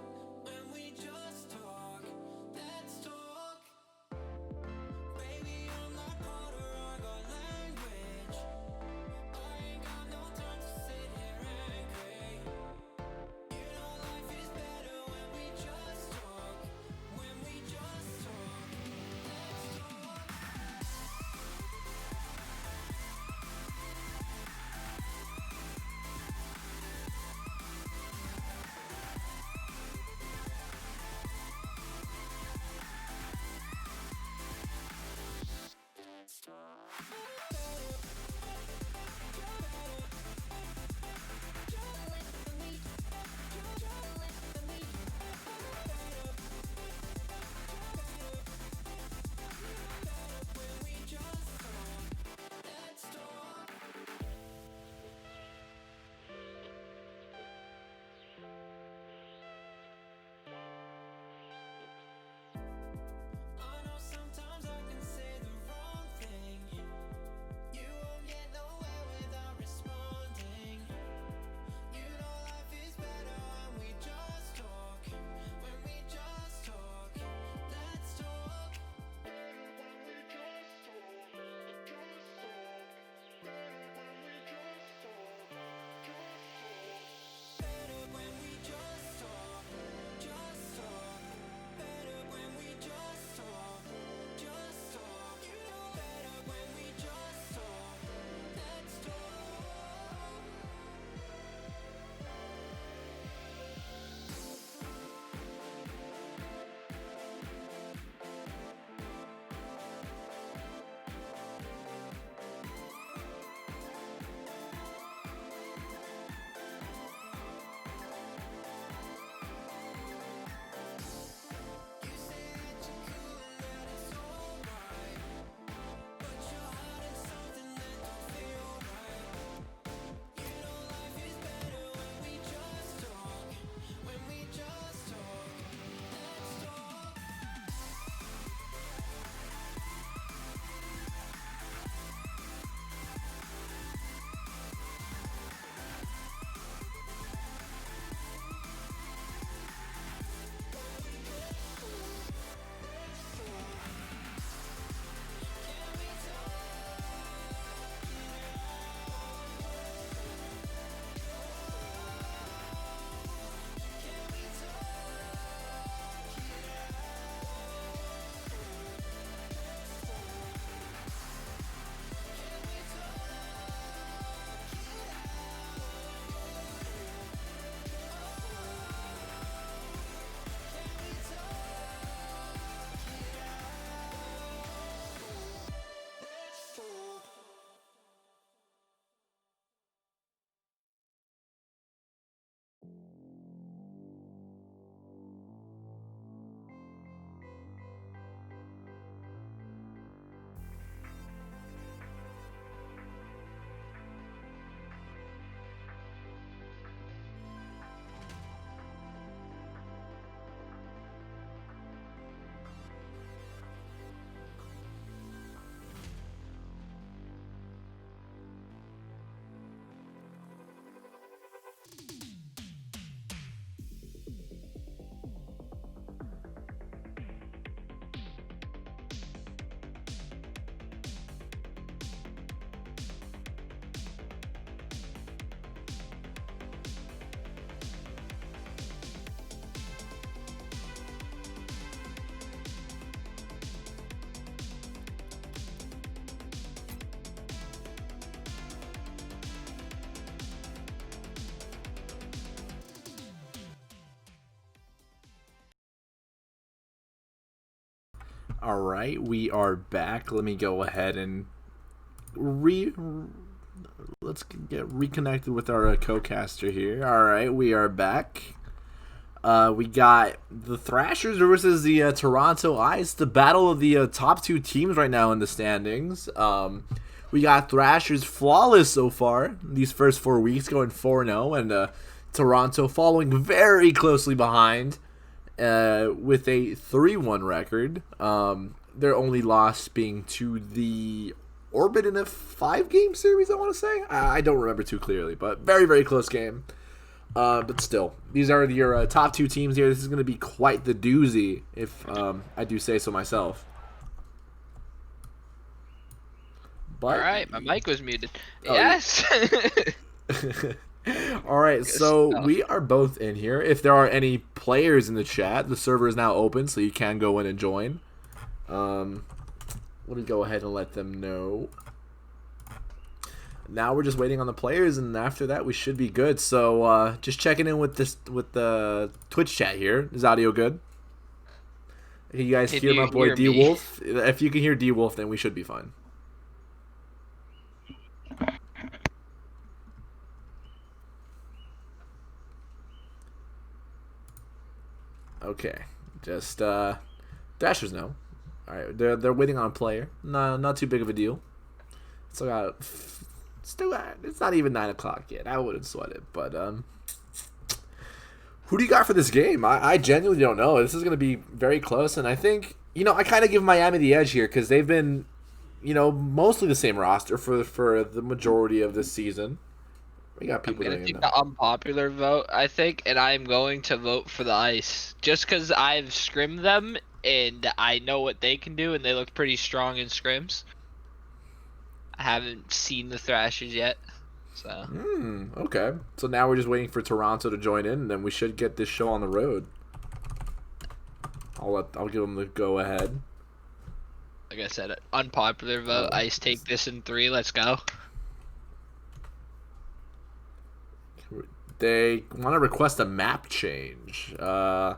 [SPEAKER 1] All right, we are back. Let me go ahead and let's get reconnected with our co-caster here. All right, we are back. We got the Thrashers versus the Toronto Ice, the battle of the top two teams right now in the standings. We got Thrashers flawless so far these first 4 weeks, going 4-0, and Toronto following very closely behind with a 3-1 record. Their only loss being to the Orbit in a 5-game series, I want to say. I don't remember too clearly, but very, very close game. But still, these are your top two teams here. This is going to be quite the doozy, if I do say so myself. But,
[SPEAKER 2] All right, my mic was muted.
[SPEAKER 1] Oh,
[SPEAKER 2] Yes.
[SPEAKER 1] all right,
[SPEAKER 2] Good
[SPEAKER 1] so
[SPEAKER 2] stuff.
[SPEAKER 1] we are both in here. If there are any players in the chat, the server is now open, so you can go in and join. Let me go ahead and let them know. Now we're just waiting on the players, and after that we should be good. So just checking in with the Twitch chat here. Is audio good? Can you guys
[SPEAKER 2] Can
[SPEAKER 1] hear
[SPEAKER 2] you
[SPEAKER 1] my boy
[SPEAKER 2] hear
[SPEAKER 1] D
[SPEAKER 2] me?
[SPEAKER 1] Wolf? If you can hear D Wolf, then we should be fine. Okay, just Thrashers know. All right, they're waiting on a player. No, not too big of a deal. Still got. It's not even 9 o'clock yet. I wouldn't sweat it, but who do you got for this game? I genuinely don't know. This is going to be very close, and I think I kind of give Miami the edge here because they've been mostly the same roster for the majority of this season. We got
[SPEAKER 2] I'm
[SPEAKER 1] people
[SPEAKER 2] gonna
[SPEAKER 1] doing
[SPEAKER 2] take
[SPEAKER 1] it
[SPEAKER 2] the
[SPEAKER 1] now.
[SPEAKER 2] unpopular vote, I think, and I'm going to vote for the Ice just because I've scrimmed them and I know what they can do, and they look pretty strong in scrims. I haven't seen the Thrashers yet, so
[SPEAKER 1] Okay. So now we're just waiting for Toronto to join in, and then we should get this show on the road. I'll give them the go ahead.
[SPEAKER 2] like I said, unpopular vote.
[SPEAKER 1] Oh.
[SPEAKER 2] Ice take this in 3. Let's go.
[SPEAKER 1] They want to request a map change.
[SPEAKER 2] I'm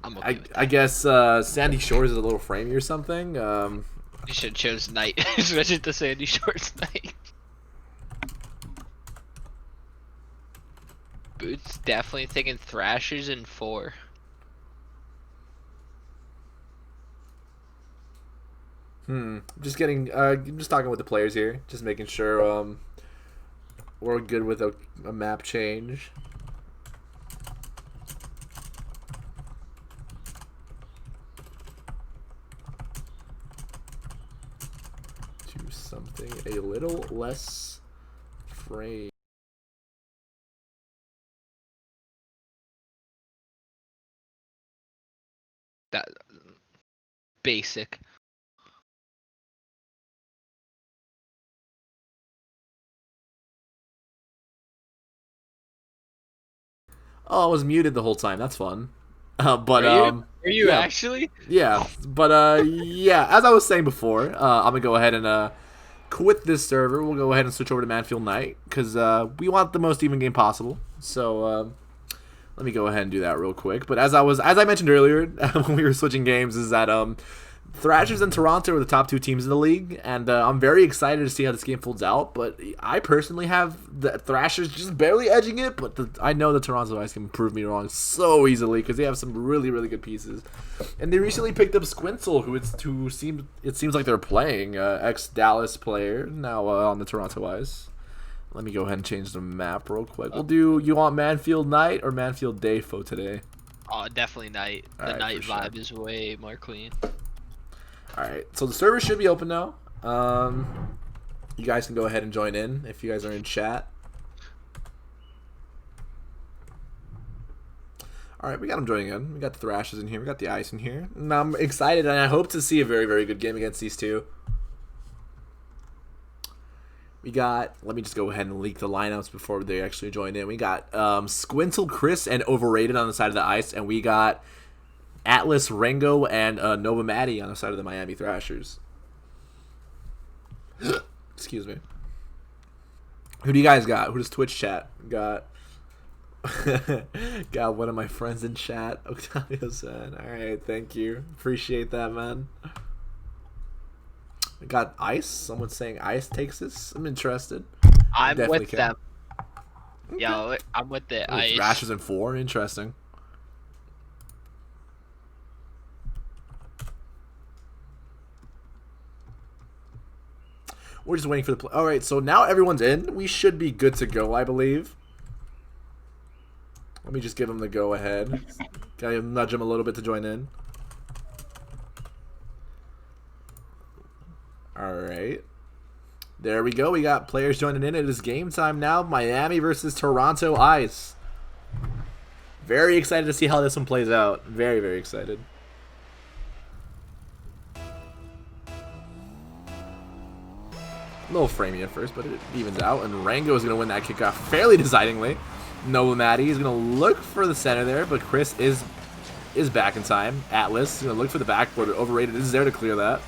[SPEAKER 2] okay with that.
[SPEAKER 1] I guess Sandy Shores is a little framey or something.
[SPEAKER 2] You should have chose Night. Switch it to Sandy Shores Night. Boots definitely thinking Thrashers in 4.
[SPEAKER 1] Just talking with the players here, just making sure we're good with a map change. To something a little less frame.
[SPEAKER 2] That basic.
[SPEAKER 1] Oh, I was muted the whole time. That's fun. But
[SPEAKER 2] Are you
[SPEAKER 1] yeah.
[SPEAKER 2] actually?
[SPEAKER 1] Yeah, but yeah, as I was saying before, I'm gonna go ahead and quit this server. We'll go ahead and switch over to Manfield Night because we want the most even game possible. So let me go ahead and do that real quick. But as I mentioned earlier when we were switching games, is that Thrashers and Toronto are the top two teams in the league, and I'm very excited to see how this game folds out. But I personally have the Thrashers just barely edging it, but I know the Toronto Ice can prove me wrong so easily because they have some really, really good pieces. And they recently picked up Squintle, who seems like they're playing ex-Dallas player now on the Toronto Ice. Let me go ahead and change the map real quick. You want Manfield Night or Manfield Day for today?
[SPEAKER 2] Oh, definitely Night. The
[SPEAKER 1] Alright,
[SPEAKER 2] Night
[SPEAKER 1] for sure.
[SPEAKER 2] vibe is way more clean.
[SPEAKER 1] Alright, so the server should be open now. You guys can go ahead and join in if you guys are in chat. Alright, we got them joining in. We got the Thrashers in here. We got the Ice in here. And I'm excited, and I hope to see a very, very good game against these two. Let me just go ahead and leak the lineups before they actually join in. We got Squintle, Chris, and Overrated on the side of the Ice, and we got Atlas, Rengo, and Nova Maddie on the side of the Miami Thrashers. Excuse me. Who do you guys got? Who does Twitch chat got? Got one of my friends in chat. Octavio said, "All right, thank you, appreciate that, man." We got Ice. Someone's saying Ice takes this. I'm interested.
[SPEAKER 2] I'm
[SPEAKER 1] definitely
[SPEAKER 2] with
[SPEAKER 1] can.
[SPEAKER 2] them. Yo, I'm with the
[SPEAKER 1] Ooh,
[SPEAKER 2] Ice.
[SPEAKER 1] Thrashers in 4. Interesting. We're just waiting for the play. All right, so now everyone's in. We should be good to go, I believe. Let me just give him the go ahead. Can I nudge him a little bit to join in? All right. There we go. We got players joining in. It is game time now. Miami versus Toronto Ice. Very excited to see how this one plays out. Very, very excited. A little framey at first, but it evens out. And Rango is going to win that kickoff fairly decidingly. Noah Matty is going to look for the center there, but Chris is back in time. Atlas is going to look for the backboard. Overrated is there to clear that.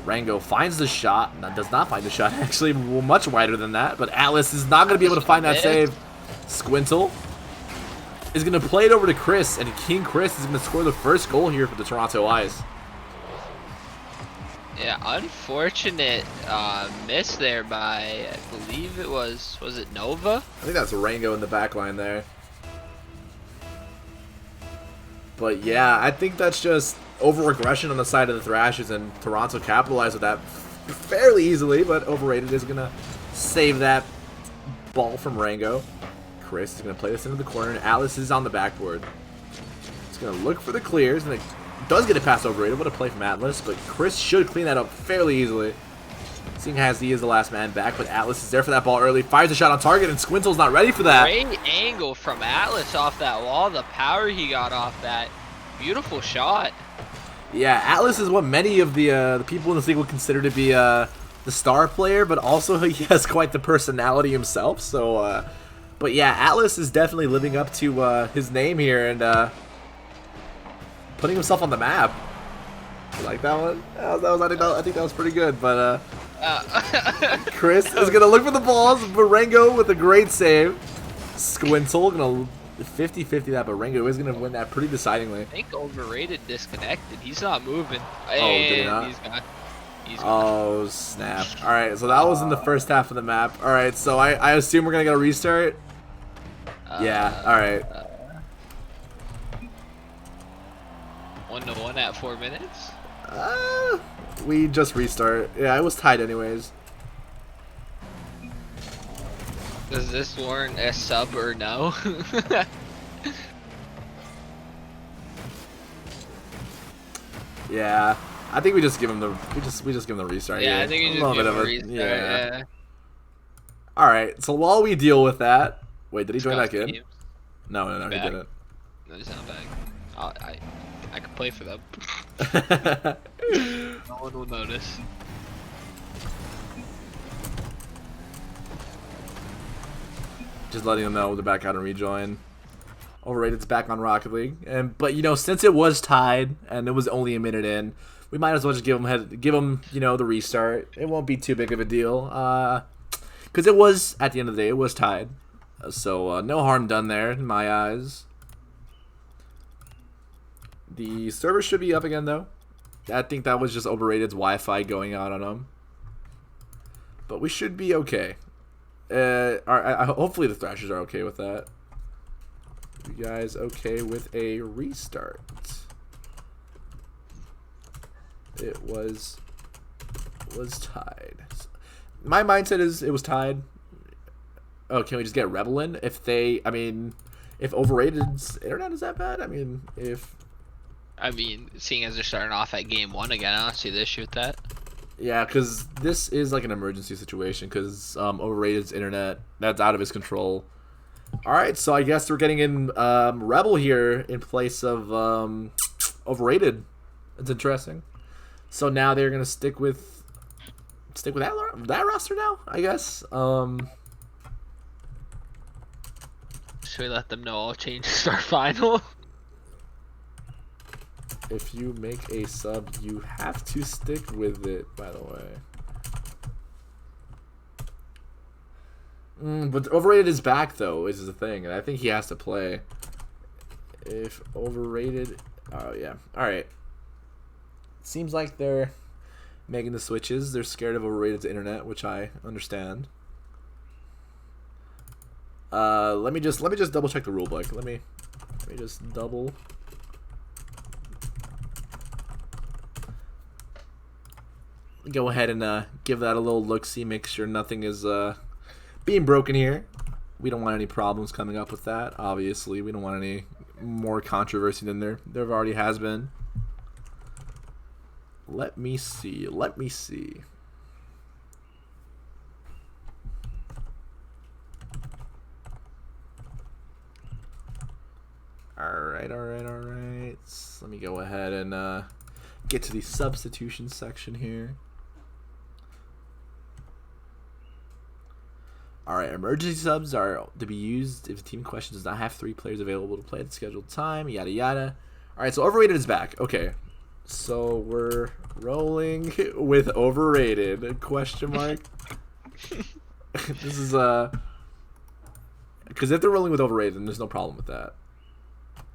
[SPEAKER 1] Rango finds the shot. Does not find the shot. Actually, much wider than that. But Atlas is not going to be able to find that save. Squintle is going to play it over to Chris. And King Chris is going to score the first goal here for the Toronto Ice.
[SPEAKER 2] Yeah, unfortunate miss there by, I believe it was it Nova?
[SPEAKER 1] I think that's Rango in the back line there. But yeah, I think that's just over-aggression on the side of the Thrashers, and Toronto capitalized with that fairly easily, but Overrated is going to save that ball from Rango. Chris is going to play this into the corner, and Atlas is on the backboard. He's going to look for the clears, and it does get it past Overrated. What a play from Atlas, but Chris should clean that up fairly easily, seeing as he is the last man back, but Atlas is there for that ball early, fires a shot on target, and Squintle's not ready for that.
[SPEAKER 2] Great angle from Atlas off that wall, the power he got off that. Beautiful shot.
[SPEAKER 1] Yeah, Atlas is what many of the people in this league would consider to be the star player, but also he has quite the personality himself. So, but yeah, Atlas is definitely living up to his name here and putting himself on the map. You like that one? I think that was pretty good. But Chris is gonna look for the balls. Barengo with a great save. Squintle gonna 50-50 that, but Rango is going to win that pretty decidingly.
[SPEAKER 2] I think Overrated disconnected. He's not moving.
[SPEAKER 1] Oh, did he not?
[SPEAKER 2] He's
[SPEAKER 1] oh, snap. All right, so that was in the first half of the map. All right, so I assume we're going to get a restart. Yeah, all right.
[SPEAKER 2] 1-1 at 4 minutes?
[SPEAKER 1] We just restart. Yeah, it was tied anyways.
[SPEAKER 2] Does this warrant a sub or no?
[SPEAKER 1] Yeah, I think we just give him the we just give him the restart.
[SPEAKER 2] Yeah,
[SPEAKER 1] here.
[SPEAKER 2] I think you
[SPEAKER 1] A
[SPEAKER 2] just
[SPEAKER 1] little
[SPEAKER 2] give
[SPEAKER 1] bit
[SPEAKER 2] him
[SPEAKER 1] of
[SPEAKER 2] a restart. Yeah.
[SPEAKER 1] All right, so while we deal with that, wait, did he join back in?
[SPEAKER 2] Teams.
[SPEAKER 1] No, he
[SPEAKER 2] Back.
[SPEAKER 1] didn't.
[SPEAKER 2] No, he's not back. I could play for them. No one will notice.
[SPEAKER 1] Just letting them know they're back out and rejoin. Overrated's back on Rocket League, but you know, since it was tied and it was only a minute in, we might as well just give them you know, the restart. It won't be too big of a deal, because it was at the end of the day it was tied, so no harm done there in my eyes. The server should be up again though. I think that was just Overrated's Wi-Fi going out on them, but we should be okay. Hopefully the Thrashers are okay with that. You guys okay with a restart? It was tied. My mindset is it was tied. Oh, can we just get Rebel in? If Overrated's internet is that bad?
[SPEAKER 2] I mean, seeing as they're starting off at game 1 again, I don't see the issue with that.
[SPEAKER 1] Yeah, because this is like an emergency situation because Overrated's internet, that's out of his control. Alright, so I guess we're getting in Rebel here in place of Overrated. It's interesting. So now they're going to stick with that roster now, I guess.
[SPEAKER 2] Should we let them know all changes are final?
[SPEAKER 1] If you make a sub, you have to stick with it, by the way. But overrated is back though, is the thing, and I think he has to play. If overrated, oh yeah, all right. Seems like they're making the switches. They're scared of overrated to internet, which I understand. Let me just double check the rule book. Let me just double. Go ahead and give that a little look-see. Make sure nothing is being broken here. We don't want any problems coming up with that. Obviously, we don't want any more controversy than there already has been. Let me see. Let me see. Alright. Let me go ahead and get to the substitution section here. Alright, emergency subs are to be used if the team in question does not have 3 players available to play at the scheduled time, yada yada. Alright, so overrated is back. Okay. So we're rolling with overrated, question mark. This is because if they're rolling with overrated, then there's no problem with that.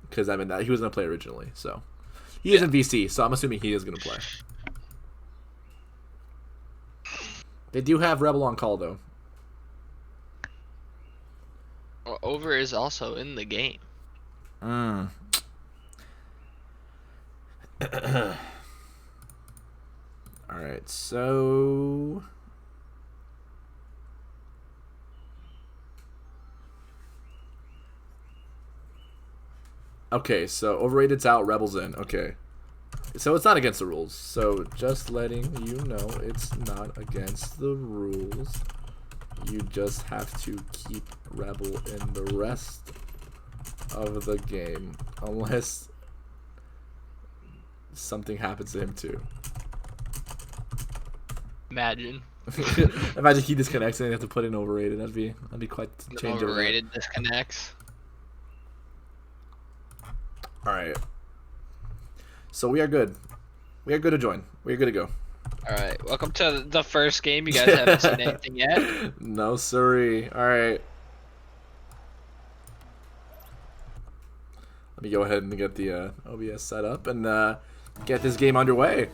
[SPEAKER 1] Because I mean he was gonna play originally, so he is in VC, so I'm assuming he is gonna play. They do have Rebel on call though.
[SPEAKER 2] Well, over is also in the game.
[SPEAKER 1] Alright, so okay, so overrated's out, Rebel's in. Okay. So it's not against the rules. So just letting you know it's not against the rules. You just have to keep Rebel in the rest of the game. Unless something happens to him too.
[SPEAKER 2] Imagine.
[SPEAKER 1] Imagine he disconnects and they have to put in overrated. That'd be quite the change.
[SPEAKER 2] Overrated disconnects.
[SPEAKER 1] Alright. So we are good. We are good to join. We are good to go.
[SPEAKER 2] Alright, welcome to the first game. You guys haven't seen anything yet?
[SPEAKER 1] No, sorry. Alright. Let me go ahead and get the OBS set up and get this game underway.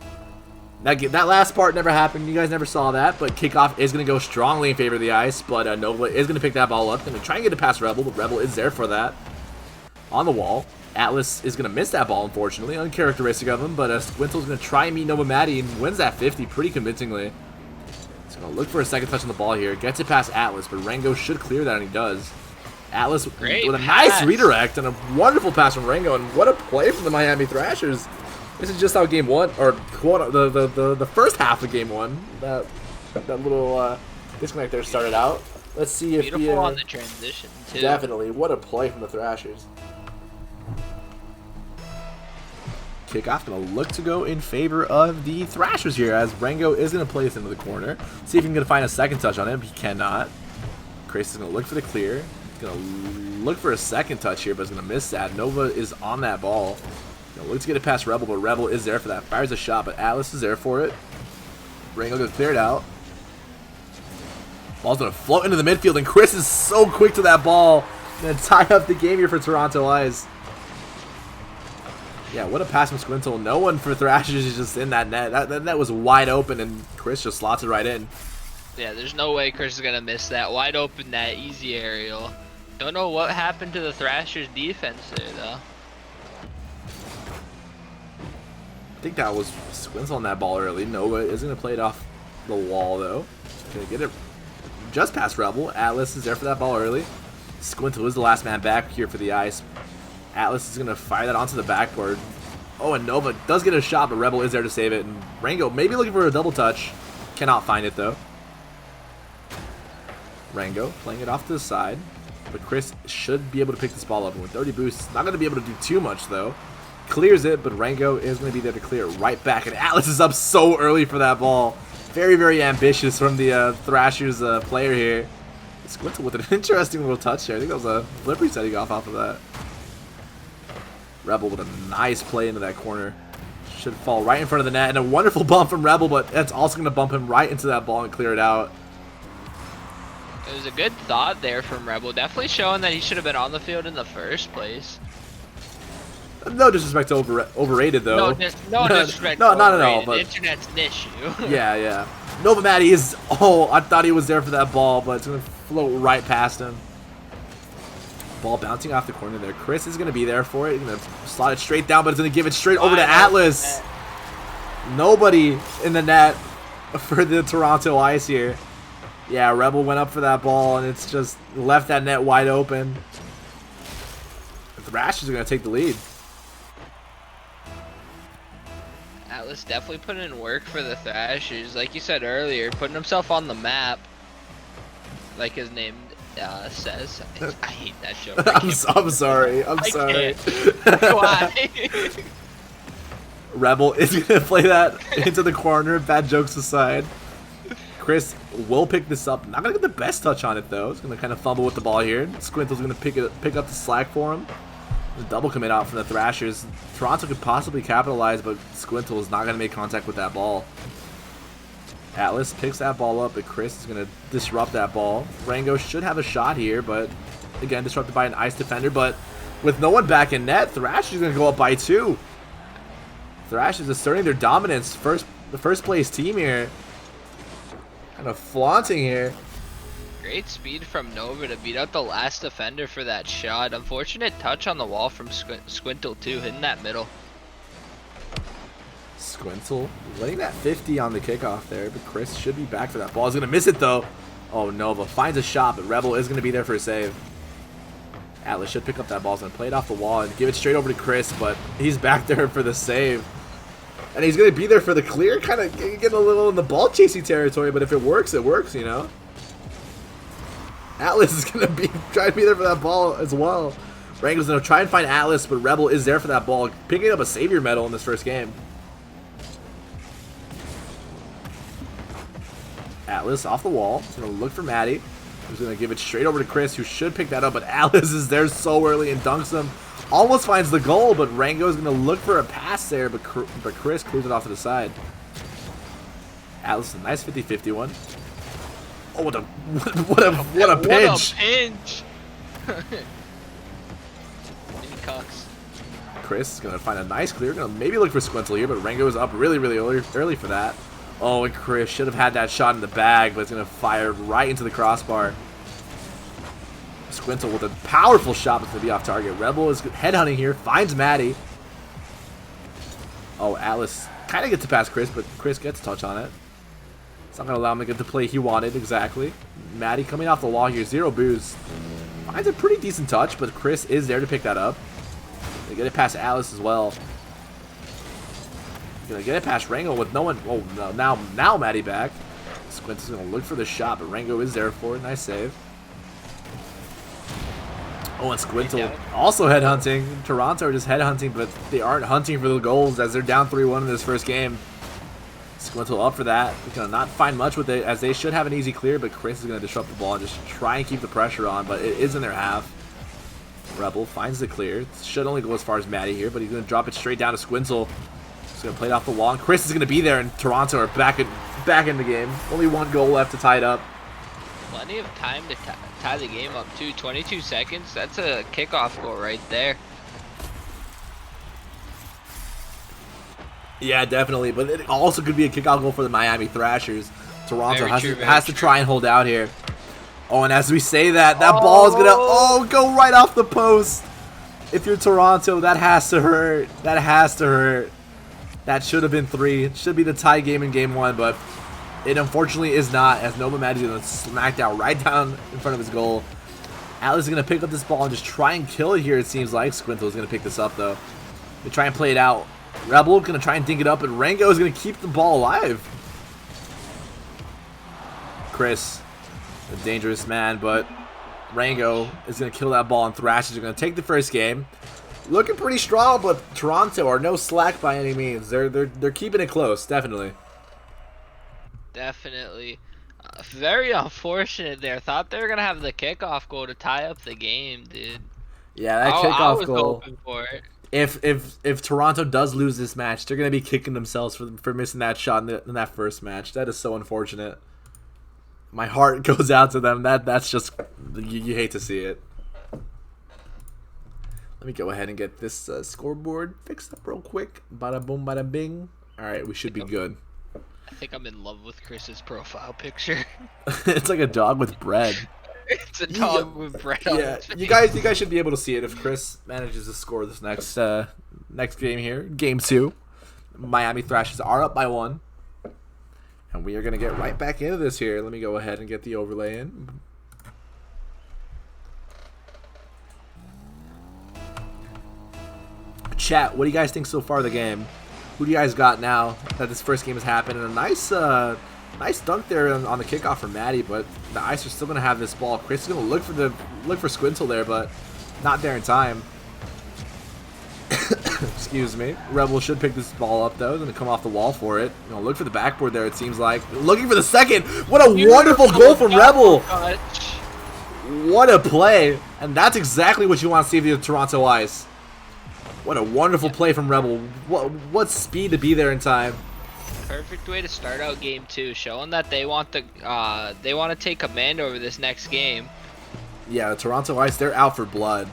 [SPEAKER 1] That last part never happened. You guys never saw that, but Kickoff is going to go strongly in favor of the ice, but Nova is going to pick that ball up. Going to try and get it past Rebel, but Rebel is there for that. On the wall. Atlas is going to miss that ball, unfortunately. Uncharacteristic of him, but Squintel's going to try and meet Nova Maddie and wins that 50 pretty convincingly. He's going to look for a second touch on the ball here. Gets it past Atlas, but Rango should clear that, and he does. Atlas
[SPEAKER 2] Great
[SPEAKER 1] with a
[SPEAKER 2] pass.
[SPEAKER 1] nice redirect and a wonderful pass from Rango, and what a play from the Miami Thrashers. This is just how game one, or the first half of game one, that little disconnect there started out. Let's see if
[SPEAKER 2] Beautiful on the transition, too.
[SPEAKER 1] Definitely, what a play from the Thrashers. Kickoff going to look to go in favor of the Thrashers here, as Rango is going to play this into the corner. See if he can find a second touch on him. He cannot. Chris is going to look for the clear. He's going to look for a second touch here, but he's going to miss that. Nova is on that ball. Going to look to get it past Rebel, but Rebel is there for that. Fires a shot, but Atlas is there for it. Rango going to clear it out. Ball's going to float into the midfield, and Chris is so quick to that ball. Going to tie up the game here for Toronto Ice. Yeah, what a pass from Squintle. No one for Thrashers is just in that net. That net was wide open, and Chris just slots it right in.
[SPEAKER 2] Yeah, there's no way Chris is going to miss that. Wide open net, easy aerial. Don't know what happened to the Thrashers defense there, though.
[SPEAKER 1] I think that was Squintle on that ball early. Nova is going to play it off the wall, though. Going to get it just past Rebel. Atlas is there for that ball early. Squintle is the last man back here for the ice. Atlas is going to fire that onto the backboard. Oh, and Nova does get a shot, but Rebel is there to save it. And Rango maybe looking for a double touch. Cannot find it, though. Rango playing it off to the side. But Chris should be able to pick this ball up. And with 30 boosts, not going to be able to do too much, though. Clears it, but Rango is going to be there to clear it right back. And Atlas is up so early for that ball. Very, very ambitious from the Thrashers player here. Squintle with an interesting little touch there. I think that was a flipper setting off of that. Rebel with a nice play into that corner. Should fall right in front of the net. And a wonderful bump from Rebel, but that's also going to bump him right into that ball and clear it out.
[SPEAKER 2] It was a good thought there from Rebel. Definitely showing that he should have been on the field in the first place.
[SPEAKER 1] No disrespect to overrated though.
[SPEAKER 2] No disrespect.
[SPEAKER 1] No,
[SPEAKER 2] to
[SPEAKER 1] not at all.
[SPEAKER 2] overrated.
[SPEAKER 1] But
[SPEAKER 2] The internet's an issue.
[SPEAKER 1] yeah. Nova Matty is. Oh, I thought he was there for that ball, but it's gonna float right past him. Ball bouncing off the corner there. Chris is gonna be there for it. He's gonna slot it straight down, but it's gonna give it straight over to Atlas. Nobody in the net for the Toronto Weiss here. Yeah, Rebel went up for that ball, and it's just left that net wide open. The Thrashers are going to take the lead.
[SPEAKER 2] Atlas definitely putting in work for the Thrashers. Like you said earlier, putting himself on the map. Like his name says. I hate that joke.
[SPEAKER 1] I'm sorry. I'm sorry.
[SPEAKER 2] Why?
[SPEAKER 1] Rebel is going to play that into the corner. Bad jokes aside. Chris will pick this up. Not going to get the best touch on it, though. He's going to kind of fumble with the ball here. Squintle's going to pick up the slack for him. There's a double commit out from the Thrashers. Toronto could possibly capitalize, but Squintle is not going to make contact with that ball. Atlas picks that ball up, but Chris is going to disrupt that ball. Rango should have a shot here, but again, disrupted by an ice defender. But with no one back in net, Thrashers is going to go up by 2. Thrashers asserting their dominance. The first place team here. Kind of flaunting here.
[SPEAKER 2] Great speed from Nova to beat out the last defender for that shot. Unfortunate touch on the wall from Squintle too, hitting that middle.
[SPEAKER 1] Squintle letting that 50 on the kickoff there, but Chris should be back for that ball. He's going to miss it though. Oh, Nova finds a shot, but Rebel is going to be there for a save. Atlas should pick up that ball. He's going to play it off the wall and give it straight over to Chris, but he's back there for the save. And he's going to be there for the clear, kind of getting a little in the ball chasing territory, but if it works, you know? Atlas is going to be trying to be there for that ball as well. Rango's going to try and find Atlas, but Rebel is there for that ball, picking up a savior medal in this first game. Atlas off the wall. He's going to look for Maddie. He's going to give it straight over to Chris, who should pick that up, but Atlas is there so early and dunks him. Almost finds the goal, but Rango is going to look for a pass there, but Chris clears it off to the side. Atlas, a nice 50-50 one. Oh, what a pinch!
[SPEAKER 2] What a pinch! Cucks.
[SPEAKER 1] Chris is going to find a nice clear. Going to maybe look for Squintle here, but Rango is up really early for that. Oh, and Chris should have had that shot in the bag, but it's going to fire right into the crossbar. Squintle with a powerful shot, but it's going to be off target. Rebel is headhunting here, finds Maddie. Oh, Atlas kind of gets to pass Chris, but Chris gets a touch on it. It's not going to allow him to get the play he wanted, exactly. Maddie coming off the wall here, 0 boost. Finds a pretty decent touch, but Chris is there to pick that up. They get it past Atlas as well. Gonna get it past Rango with no one. Oh, no, now Maddie back. Squint is gonna look for the shot, but Rango is there for it. Nice save. Oh, and Squintle also headhunting. Toronto are just headhunting, but they aren't hunting for the goals as they're down 3-1 in this first game. Squintle up for that. He's gonna not find much with it, as they should have an easy clear, but Chris is gonna disrupt the ball and just try and keep the pressure on, but it is in their half. Rebel finds the clear. Should only go as far as Maddie here, but he's gonna drop it straight down to Squintle. He's gonna play it off the wall, and Chris is gonna be there, and Toronto are back in the game. Only 1 goal left to tie it up.
[SPEAKER 2] Plenty of time to tie the game up too. 22 seconds. That's a kickoff goal right there.
[SPEAKER 1] Yeah, definitely. But it also could be a kickoff goal for the Miami Thrashers. Toronto has to try and hold out here. Oh, and as we say that ball is gonna go right off the post. If you're Toronto, that has to hurt. That has to hurt. That should have been 3. It should be the tie game in game 1, but it unfortunately is not, as Nova Maddie's going to smack down right down in front of his goal. Atlas is going to pick up this ball and just try and kill it here, it seems like. Squintle is going to pick this up, though. They try and play it out. Rebel going to try and dink it up, and Rango is going to keep the ball alive. Chris, a dangerous man, but Rango is going to kill that ball, and Thrashers are going to take the first game. Looking pretty strong, but Toronto are no slack by any means. They're keeping it close, definitely.
[SPEAKER 2] Definitely. Very unfortunate there. Thought they were gonna have the kickoff goal to tie up the game, dude.
[SPEAKER 1] Yeah, that kickoff
[SPEAKER 2] was
[SPEAKER 1] goal.
[SPEAKER 2] hoping for it.
[SPEAKER 1] If Toronto does lose this match, they're gonna be kicking themselves for missing that shot in that first match. That is so unfortunate. My heart goes out to them. That's just you hate to see it. Let me go ahead and get this scoreboard fixed up real quick. Bada boom, bada bing. All right, we should be good.
[SPEAKER 2] I think I'm in love with Chris's profile picture.
[SPEAKER 1] It's like a dog with bread.
[SPEAKER 2] It's a dog with bread on
[SPEAKER 1] Yeah,
[SPEAKER 2] it.
[SPEAKER 1] you guys should be able to see it if Chris manages to score this next game here, game 2. Miami Thrashers are up by 1, and we are gonna get right back into this here. Let me go ahead and get the overlay in. Chat, what do you guys think so far of the game? Who do you guys got now that this first game has happened? And a nice dunk there on the kickoff from Maddie, but the Ice are still gonna have this ball. Chris is gonna look for Squintle there, but not there in time. Excuse me. Rebel should pick this ball up though. Gonna come off the wall for it. You know, look for the backboard there. It seems like looking for the second. What a wonderful goal from Rebel! What a play! And that's exactly what you want to see from the Toronto Ice. What a wonderful play from Rebel. What speed to be there in time.
[SPEAKER 2] Perfect way to start out game 2, showing that they want to take command over this next game.
[SPEAKER 1] Yeah, the Toronto Ice, they're out for blood.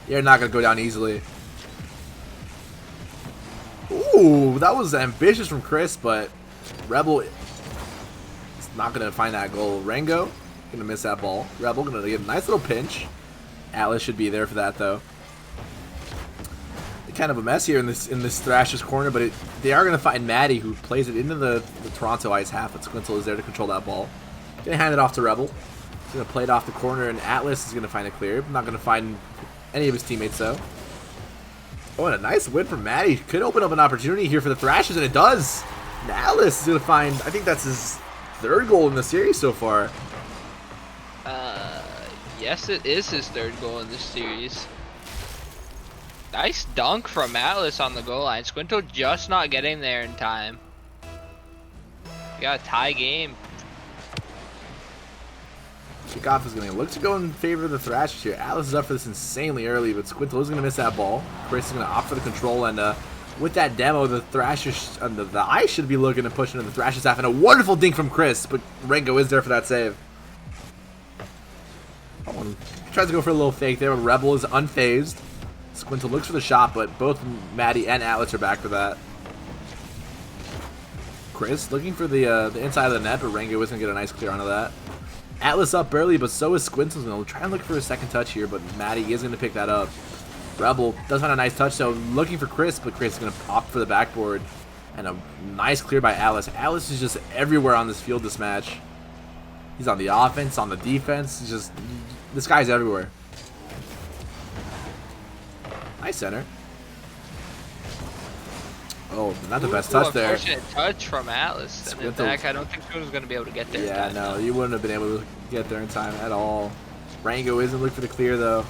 [SPEAKER 1] They're not gonna go down easily. Ooh, that was ambitious from Chris, but Rebel is not gonna find that goal. Rango gonna miss that ball. Rebel gonna get a nice little pinch. Atlas should be there for that though. Kind of a mess here in this Thrashers corner, but they are gonna find Maddie, who plays it into the Toronto Ice half. But Squintle is there to control that ball. Gonna hand it off to Rebel. He's gonna play it off the corner, and Atlas is gonna find it clear. Not gonna find any of his teammates though. Oh, and a nice win from Maddie. Could open up an opportunity here for the Thrashers, and it does. And Atlas is gonna find, I think that's his 3rd goal in the series so far.
[SPEAKER 2] Yes, it is his 3rd goal in this series. Nice dunk from Atlas on the goal line. Squintle just not getting there in time. We got a tie game.
[SPEAKER 1] Kickoff is going to look to go in favor of the Thrashers here. Atlas is up for this insanely early, but Squintle is going to miss that ball. Chris is going to opt for the control, and with that demo, the Thrashers, the Ice should be looking to push into the Thrashers half, and a wonderful dink from Chris, but Rango is there for that save. Tries to go for a little fake there, but Rebel is unfazed. Squintle looks for the shot, but both Maddie and Atlas are back for that. Chris looking for the inside of the net, but Rango isn't going to get a nice clear onto that. Atlas up early, but so is Squintle. Going to try and look for a second touch here, but Maddie is going to pick that up. Rebel does find a nice touch, so looking for Chris, but Chris is going to opt for the backboard. And a nice clear by Atlas. Atlas is just everywhere on this field this match. He's on the offense, on the defense. He's just, this guy's everywhere. Nice center. Oh, not the best touch there.
[SPEAKER 2] Unfortunate touch from Atlas. And in fact, I don't think Squintle's going to be able to get there.
[SPEAKER 1] Yeah, no, you wouldn't have been able to get there in time at all. Rango isn't looking for the clear though.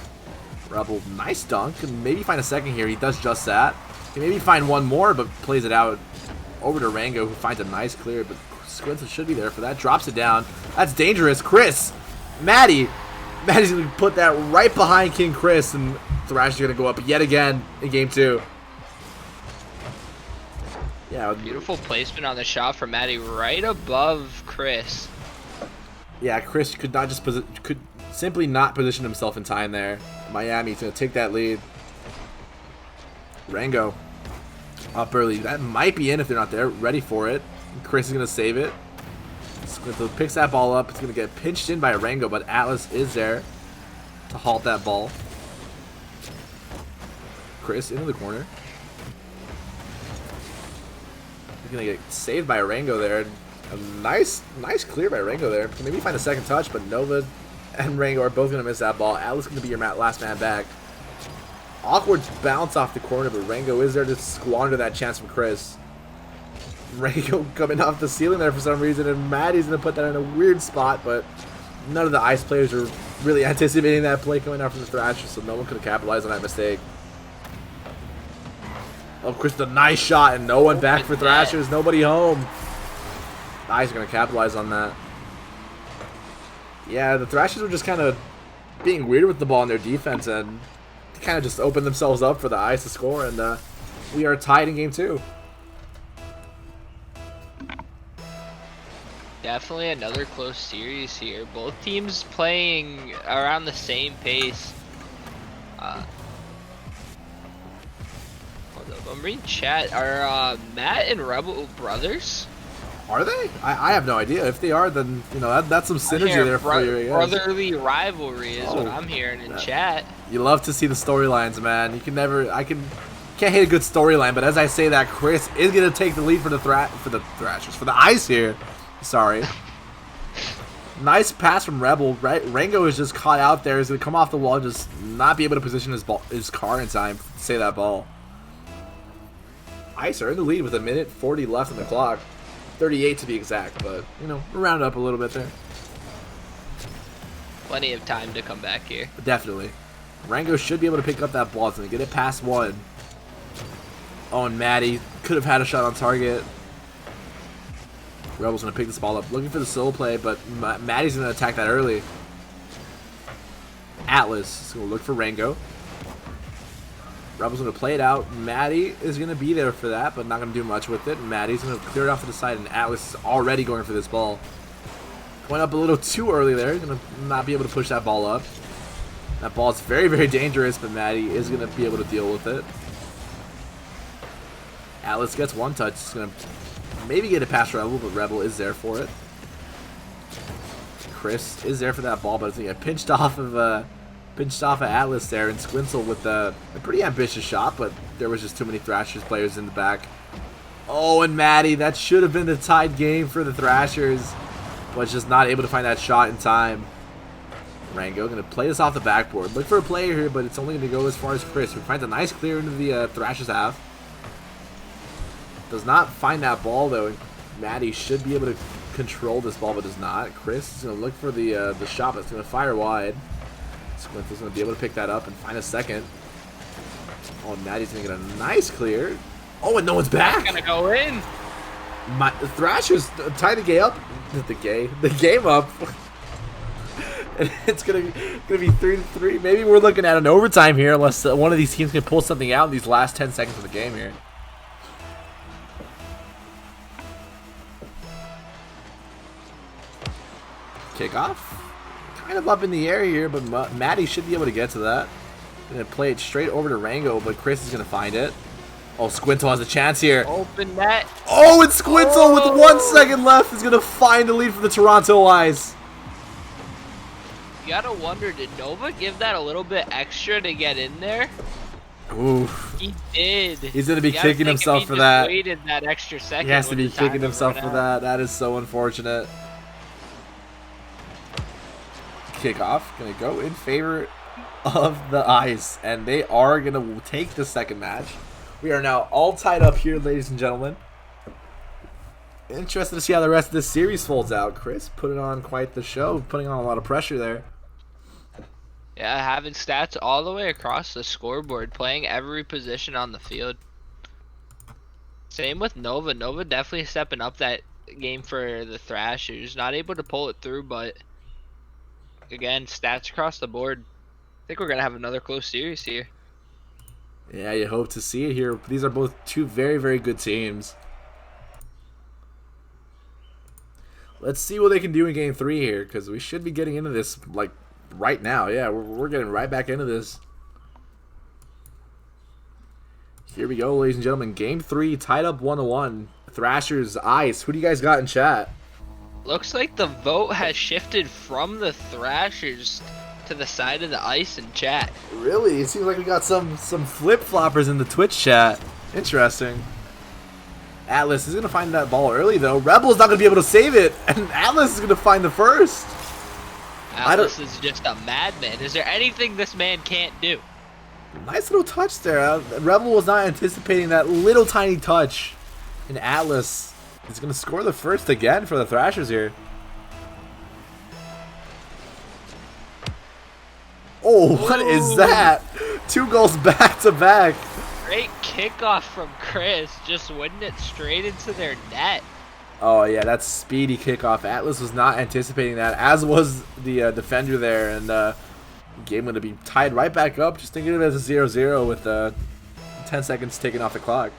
[SPEAKER 1] Rebel, nice dunk. Can maybe find a second here. He does just that. Can maybe find one more, but plays it out over to Rango, who finds a nice clear. But Squintle should be there for that. Drops it down. That's dangerous. Chris, Maddie's going to put that right behind King Chris, and Thrashers are going to go up yet again in game 2. Yeah,
[SPEAKER 2] Beautiful placement on the shot from Maddie right above Chris.
[SPEAKER 1] Yeah, Chris could not just could simply not position himself in time there. Miami's going to take that lead. Rango up early. That might be in if they're not there. Ready for it. Chris is going to save it. Squintle picks that ball up. It's going to get pinched in by Rango, but Atlas is there to halt that ball. Chris into the corner. He's going to get saved by Rango there. A nice clear by Rango there. Can maybe find a second touch, but Nova and Rango are both going to miss that ball. Atlas is going to be your last man back. Awkward bounce off the corner, but Rango is there to squander that chance from Chris. Rango coming off the ceiling there for some reason, and Maddie's going to put that in a weird spot, but none of the Ice players are really anticipating that play coming out from the Thrashers, so no one could have capitalized on that mistake. Oh, Chris, a nice shot, and no one back for Thrashers. Nobody home. The Ice are going to capitalize on that. Yeah, the Thrashers were just kind of being weird with the ball in their defense, and kind of just opened themselves up for the Ice to score, and we are tied in game 2.
[SPEAKER 2] definitely another close series here. Both teams playing around the same pace. Hold up, I'm reading chat. Are Matt and Rebel brothers?
[SPEAKER 1] Are they? I have no idea. If they are, then that's some
[SPEAKER 2] I'm
[SPEAKER 1] synergy
[SPEAKER 2] hearing
[SPEAKER 1] there for you. I guess.
[SPEAKER 2] brotherly rivalry is what
[SPEAKER 1] Oh,
[SPEAKER 2] I'm hearing in chat.
[SPEAKER 1] You love to see the storylines, man. You can never. Can't hate a good storyline. But as I say that, Chris is gonna take the lead for the Thrashers, for the Ice here. Sorry. Nice pass from Rebel. Rango is just caught out there. He's gonna come off the wall, and just not be able to position his car in time to save that ball. Ice are in the lead with 1:40 left on the clock. 38 to be exact, but we'll round it up a little bit there.
[SPEAKER 2] Plenty of time to come back here.
[SPEAKER 1] Definitely. Rango should be able to pick up that ball. It's going to get it past one. Oh, and Maddie could have had a shot on target. Rebel's going to pick this ball up. Looking for the solo play, but Maddie's going to attack that early. Atlas is going to look for Rango. Rebel's going to play it out. Maddie is going to be there for that, but not going to do much with it. Maddie's going to clear it off to the side, and Atlas is already going for this ball. Went up a little too early there. He's going to not be able to push that ball up. That ball is very, very dangerous, but Maddie is going to be able to deal with it. Atlas gets one touch. He's going to maybe get it past Rebel, but Rebel is there for it. Chris is there for that ball, but it's going to get pinched off of Atlas there, and Squintle with a pretty ambitious shot, but there was just too many Thrashers players in the back. Oh, and Maddie, that should have been the tied game for the Thrashers, but just not able to find that shot in time. Rango going to play this off the backboard. Look for a player here, but it's only going to go as far as Chris, who finds a nice clear into the Thrashers half. Does not find that ball, though. Maddie should be able to control this ball, but does not. Chris is going to look for the shot that's going to fire wide. Squintle's going to be able to pick that up and find a second. Oh, Maddie's going to get a nice clear. Oh, and no one's back.
[SPEAKER 2] Gonna go in.
[SPEAKER 1] The Thrashers tie the game up. The game up. And it's gonna be 3-3. Maybe we're looking at an overtime here, unless one of these teams can pull something out in these last 10 seconds of the game here. Kickoff. Kind of up in the air here, but Maddie should be able to get to that. Gonna play it straight over to Rango, but Chris is gonna find it. Oh, Squintle has a chance here.
[SPEAKER 2] Open net.
[SPEAKER 1] Oh, and Squintle with 1 second left is gonna find the lead for the Toronto Ice.
[SPEAKER 2] You gotta wonder, did Nova give that a little bit extra to get in there?
[SPEAKER 1] Oof.
[SPEAKER 2] He did.
[SPEAKER 1] He's gonna be
[SPEAKER 2] You gotta
[SPEAKER 1] kicking
[SPEAKER 2] think if
[SPEAKER 1] himself
[SPEAKER 2] he
[SPEAKER 1] for
[SPEAKER 2] just
[SPEAKER 1] that.
[SPEAKER 2] Waited that extra second.
[SPEAKER 1] He has to be
[SPEAKER 2] with the time
[SPEAKER 1] kicking himself
[SPEAKER 2] run
[SPEAKER 1] for
[SPEAKER 2] out.
[SPEAKER 1] that. That is so unfortunate. Kickoff gonna go in favor of the Ice, and they are gonna take the second match. We are now all tied up here, ladies and gentlemen. Interested to see how the rest of this series folds out. Chris putting on quite the show, putting on a lot of pressure there.
[SPEAKER 2] Yeah, having stats all the way across the scoreboard, playing every position on the field. Same with Nova. Nova definitely stepping up that game for the Thrashers. Not able to pull it through, but again, stats across the board. I think we're going to have another close series here.
[SPEAKER 1] Yeah, you hope to see it here. These are both two very, very good teams. Let's see what they can do in Game 3 here, because we should be getting into this, like, right now. Yeah, we're getting right back into this. Here we go, ladies and gentlemen. Game 3, tied up 1-1. Thrashers, Ice. Who do you guys got in chat?
[SPEAKER 2] Looks like the vote has shifted from the Thrashers to the side of the Ice in chat.
[SPEAKER 1] Really? It seems like we got some flip-floppers in the Twitch chat. Interesting. Atlas is going to find that ball early, though. Rebel's not going to be able to save it, and Atlas is going to find the first.
[SPEAKER 2] Atlas is just a madman. Is there anything this man can't do?
[SPEAKER 1] Nice little touch there. Rebel was not anticipating that little tiny touch. And Atlas is going to score the first again for the Thrashers here. Oh, what is that? 2 goals back to back.
[SPEAKER 2] Great kickoff from Chris, just winning it straight into their net.
[SPEAKER 1] Oh, yeah, that's speedy kickoff. Atlas was not anticipating that, as was the defender there. And game going to be tied right back up. Just thinking of it as a 0-0 with 10 seconds taken off the clock.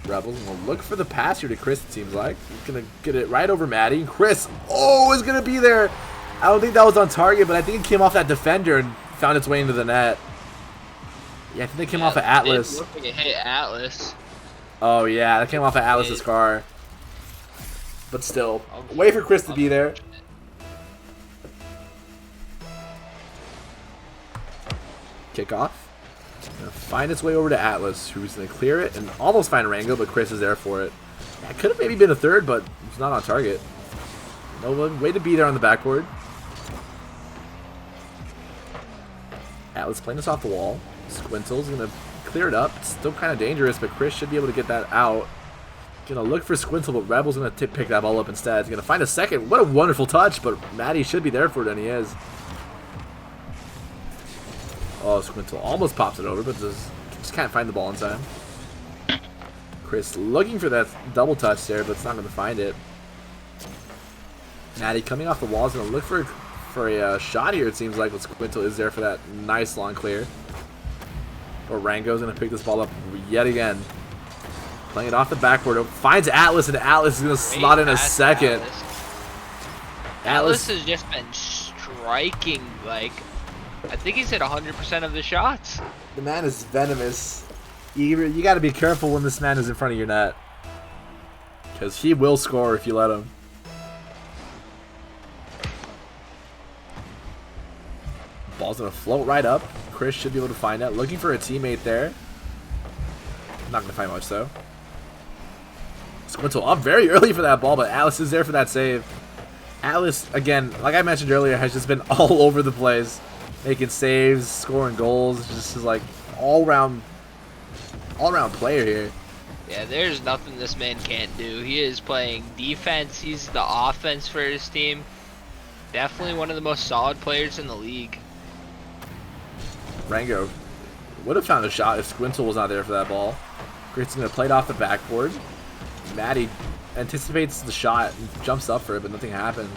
[SPEAKER 1] Rebels gonna look for the pass here to Chris, it seems like. He's gonna get it right over Maddie. Chris, oh, is gonna be there. I don't think that was on target, but I think it came off that defender and found its way into the net. Yeah, I think they came off of Atlas.
[SPEAKER 2] It looked like it hit Atlas.
[SPEAKER 1] Oh, yeah, that came off of Atlas's car. But still, wait for Chris to be there. Kickoff. Gonna find its way over to Atlas, who's gonna clear it and almost find Rango, but Chris is there for it. It could have maybe been a third, but it's not on target. No way to be there on the backboard. Atlas playing this off the wall. Squintle's gonna clear it up. It's still kind of dangerous, but Chris should be able to get that out. Gonna look for Squintle, but Rebel's gonna pick that ball up instead. He's gonna find a second. What a wonderful touch, but Maddie should be there for it, and he is. Oh, Squintle almost pops it over, but just can't find the ball in time. Chris looking for that double touch there, but it's not gonna find it. Maddie coming off the wall is gonna look for a shot here, it seems like, but Squintle is there for that nice long clear. Or Rango's gonna pick this ball up yet again. Playing it off the backboard. Finds Atlas, and Atlas is gonna slot in a second.
[SPEAKER 2] Atlas has just been striking, like, I think he's hit 100% of the shots.
[SPEAKER 1] The man is venomous. You gotta be careful when this man is in front of your net. Because he will score if you let him. Ball's gonna float right up. Chris should be able to find that. Looking for a teammate there. Not gonna find much though. Squintle up very early for that ball, but Atlas is there for that save. Atlas, again, like I mentioned earlier, has just been all over the place. Making saves, scoring goals, just is like all-round player here.
[SPEAKER 2] Yeah, there's nothing this man can't do. He is playing defense, he's the offense for his team. Definitely one of the most solid players in the league.
[SPEAKER 1] Rango would have found a shot if Squintle was not there for that ball. Chris is going to play it off the backboard. Maddie anticipates the shot and jumps up for it, but nothing happens.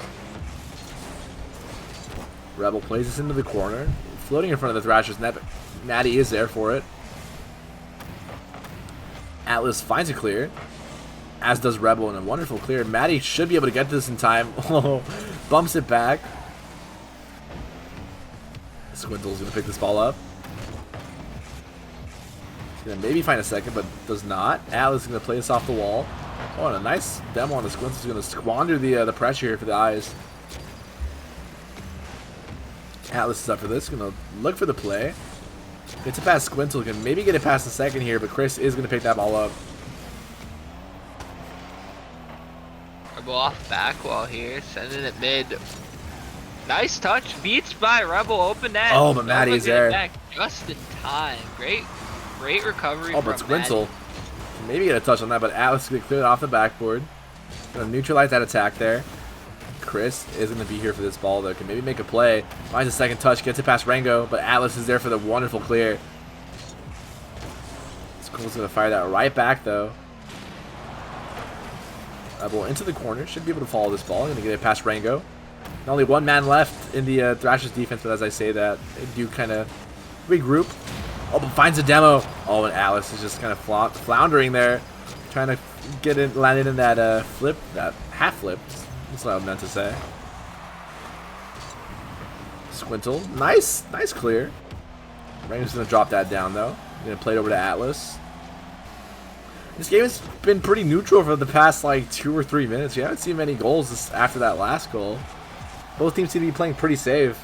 [SPEAKER 1] Rebel plays this into the corner, floating in front of the Thrashers net, but Maddie is there for it. Atlas finds a clear, as does Rebel in a wonderful clear. Maddie should be able to get this in time. Bumps it back. Squintle's going to pick this ball up. He's going to maybe find a second, but does not. Atlas is going to play this off the wall. Oh, and a nice demo on the Squintle's going to squander the pressure here for the eyes. Atlas is up for this. Going to look for the play. Gets it past Squintle. Can maybe get it past the second here, but Chris is going to pick that ball up.
[SPEAKER 2] Rebel off back wall here, sending it mid. Nice touch, beats by Rebel, open net.
[SPEAKER 1] Oh, but Maddie's there.
[SPEAKER 2] Back just in time. Great recovery.
[SPEAKER 1] Oh, but Squintle can maybe get a touch on that, but Atlas is going to clear it off the backboard. Going to neutralize that attack there. Chris is going to be here for this ball, though. Can maybe make a play. Finds a second touch, gets it past Rango, but Atlas is there for the wonderful clear. Squintle's going to fire that right back, though. Rebel into the corner. Should be able to follow this ball. Going to get it past Rango. Only one man left in the Thrashers defense, but as I say that, they do kind of regroup. Oh, but finds a demo. Oh, and Atlas is just kind of floundering there. Trying to get it, landed in that flip, that half flip. That's what I meant to say. Squintle. Nice clear. Rango's going to drop that down, though. Going to play it over to Atlas. This game has been pretty neutral for the past, like, 2 or 3 minutes. You haven't seen many goals after that last goal. Both teams seem to be playing pretty safe.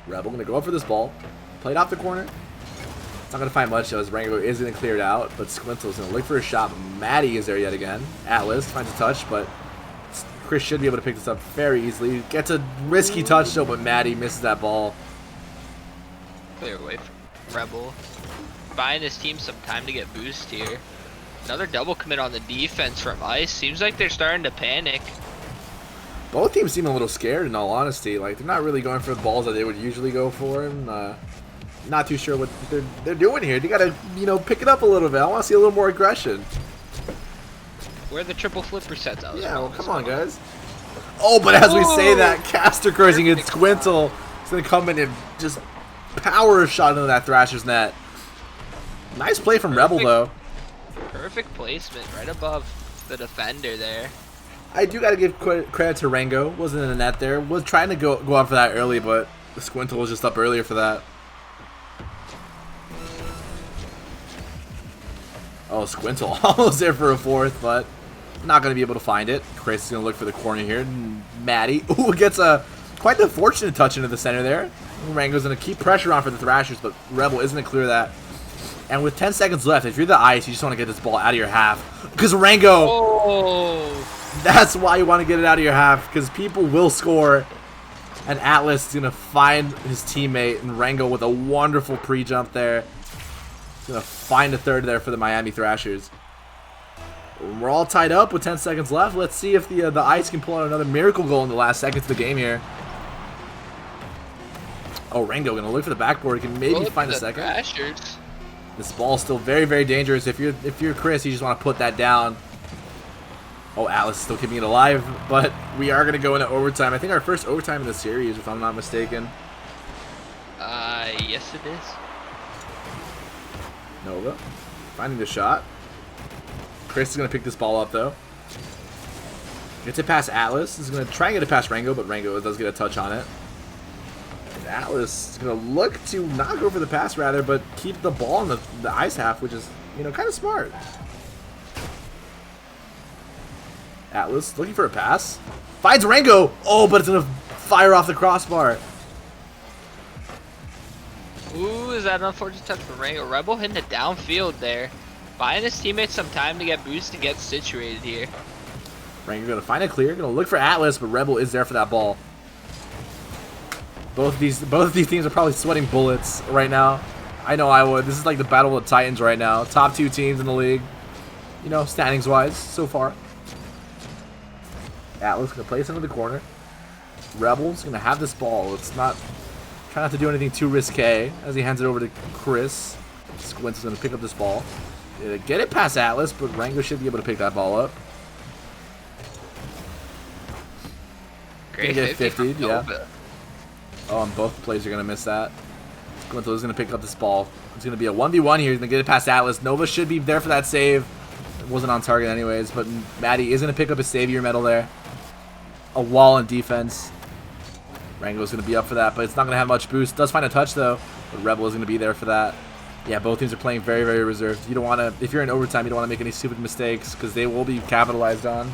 [SPEAKER 1] Rebel going to go up for this ball. Play it off the corner. It's not going to find much, though, as Rango is going to clear it out. But Squintle is going to look for a shot. Maddie is there yet again. Atlas finds a touch, but Chris should be able to pick this up very easily. Gets a risky touch, though, but Maddie misses that ball.
[SPEAKER 2] Clear away from Rebel. Buying his team some time to get boost here. Another double commit on the defense from Weiss. Seems like they're starting to panic.
[SPEAKER 1] Both teams seem a little scared, in all honesty. Like, they're not really going for the balls that they would usually go for. And not too sure what they're doing here. They got to, pick it up a little bit. I want to see a little more aggression.
[SPEAKER 2] Where are the triple flipper sets out?
[SPEAKER 1] Yeah, well, come on, guys. Oh, but as we say that, Caster crushing it, Squintle is going to come in and just power shot into that Thrashers net. Nice play from Rebel, though.
[SPEAKER 2] Perfect placement right above the defender there.
[SPEAKER 1] I do got to give credit to Rango. Wasn't in the net there. Was trying to go on for that early, but the Squintle was just up earlier for that. Oh, Squintle almost there for a fourth, but not going to be able to find it. Chris is going to look for the corner here. Maddie, ooh, gets quite the fortunate touch into the center there. Rango's going to keep pressure on for the Thrashers, but Rebel isn't going to clear that. And with 10 seconds left, if you're the Ice, you just want to get this ball out of your half. Because Rango, that's why you want to get it out of your half, because people will score. And Atlas is going to find his teammate, and Rango with a wonderful pre-jump there. He's going to find a third there for the Miami Thrashers. We're all tied up with 10 seconds left. Let's see if the Ice can pull out another miracle goal in the last seconds of the game here. Oh, Rango going to look for the backboard. He can maybe find a second.
[SPEAKER 2] Thrashers.
[SPEAKER 1] This ball is still very, very dangerous. If you're Chris, you just want to put that down. Oh, Atlas is still keeping it alive, but we are going to go into overtime. I think our first overtime in the series, if I'm not mistaken.
[SPEAKER 2] Yes it is.
[SPEAKER 1] Nova finding the shot. Chris is going to pick this ball up, though. Gets it past Atlas. Is going to try and get it past Rango, but Rango does get a touch on it. And Atlas is going to look to not go for the pass, rather, but keep the ball in the Ice half, which is, kind of smart. Atlas looking for a pass. Finds Rango. Oh, but it's going to fire off the crossbar.
[SPEAKER 2] Ooh, is that an unfortunate touch from Rango? Rebel hitting it downfield there. Buying his teammates some time to get boost and get situated here.
[SPEAKER 1] Rango going to find it clear. Going to look for Atlas, but Rebel is there for that ball. Both of these teams are probably sweating bullets right now. I know I would. This is like the battle of the Titans right now. Top two teams in the league. Standings-wise so far. Atlas going to place into the corner. Rebel's going to have this ball. It's not... Try not to do anything too risque as he hands it over to Chris. Squints is going to pick up this ball. Get it past Atlas, but Rango should be able to pick that ball up.
[SPEAKER 2] Great
[SPEAKER 1] get
[SPEAKER 2] 50,
[SPEAKER 1] yeah. Oh, and both plays are going to miss that. Squintle is going to pick up this ball. It's going to be a 1v1 here. He's going to get it past Atlas. Nova should be there for that save. It wasn't on target anyways, but Maddie is going to pick up his savior medal there. A wall in defense. Rango's going to be up for that, but it's not going to have much boost. Does find a touch, though, but Rebel is going to be there for that. Yeah, both teams are playing very, very reserved. You don't want to, if you're in overtime, you don't want to make any stupid mistakes because they will be capitalized on.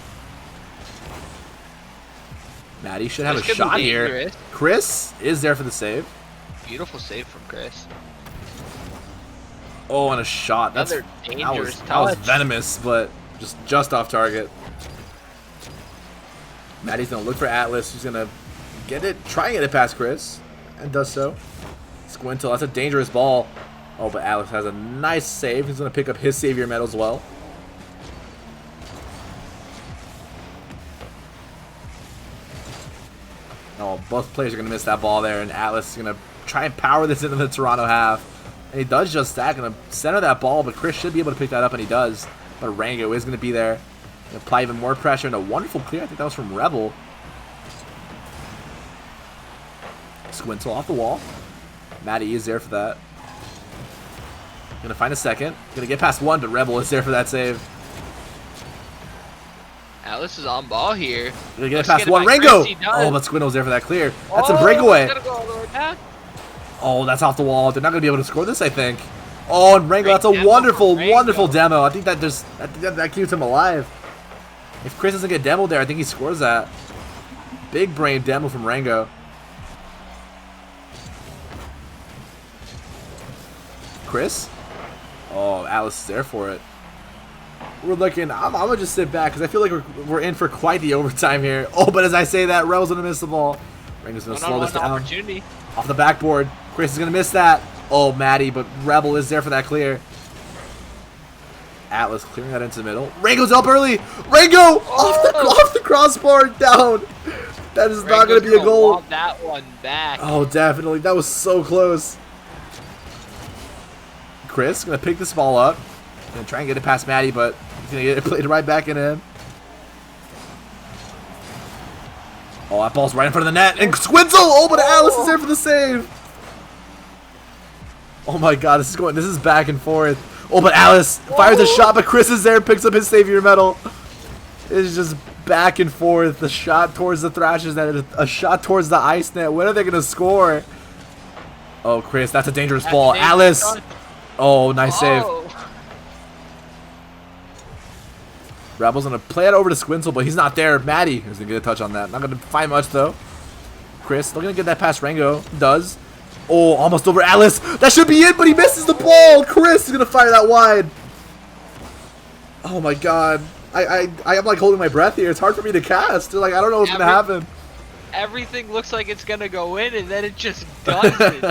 [SPEAKER 1] Maddie should have a shot here. Chris is there for the save.
[SPEAKER 2] Beautiful save from Chris.
[SPEAKER 1] Oh, and a shot. That was venomous, but just off target. Maddie's going to look for Atlas. He's going to try and get it past Chris, and does so. Squintle, that's a dangerous ball. Oh, but Alex has a nice save. He's going to pick up his savior medal as well. Oh, both players are going to miss that ball there, and Atlas is going to try and power this into the Toronto half. And he does just that. Going to center that ball, but Chris should be able to pick that up, and he does. But Rango is going to be there. Going to apply even more pressure, and a wonderful clear. I think that was from Rebel. Squintle off the wall. Maddie is there for that. Gonna find a second. Gonna get past one, but Rebel is there for that save.
[SPEAKER 2] Atlas is on ball here.
[SPEAKER 1] Gonna get it past one. Rango! Oh, but Squintle's there for that clear. That's a breakaway.
[SPEAKER 2] Go all the way back.
[SPEAKER 1] Oh, that's off the wall. They're not gonna be able to score this, I think. Oh, and Rango, that's a wonderful, wonderful demo. I think that keeps him alive. If Chris doesn't get demoed there, I think he scores that. Big brain demo from Rango. Chris? Oh, Atlas is there for it. We're looking. I'm gonna just sit back because I feel like we're in for quite the overtime here. Oh, but as I say that, Rebel's gonna miss the ball. Rango's gonna slow this down. Off the backboard. Chris is gonna miss that. Oh, Maddie, but Rebel is there for that clear. Atlas clearing that into the middle. Rango's up early. Rango off the crossbar down. That is not gonna be a goal.
[SPEAKER 2] Want that one back.
[SPEAKER 1] Oh, definitely. That was so close. Chris gonna pick this ball up. Gonna try and get it past Maddie, but he's gonna get it played right back in him. Oh, that ball's right in front of the net. And Squintle! Oh, but Atlas is there for the save. Oh my god, this is back and forth. Oh, but Alice fires a shot, but Chris is there, picks up his savior medal. It's just back and forth. The shot towards the Thrashers net, a shot towards the ice net. When are they gonna score? Oh, Chris, that's a dangerous ball. Alice. Oh, nice save. Rebel's gonna play it over to Squintle, but he's not there. Maddie is gonna get a touch on that. Not gonna find much though. Chris still gonna get that past Rango. Does. Oh, almost over Alice. That should be it, but he misses the ball. Chris is gonna fire that wide. Oh my god. I'm like holding my breath here. It's hard for me to cast. Like I don't know what's gonna happen.
[SPEAKER 2] Everything looks like it's gonna go in, and then it just doesn't.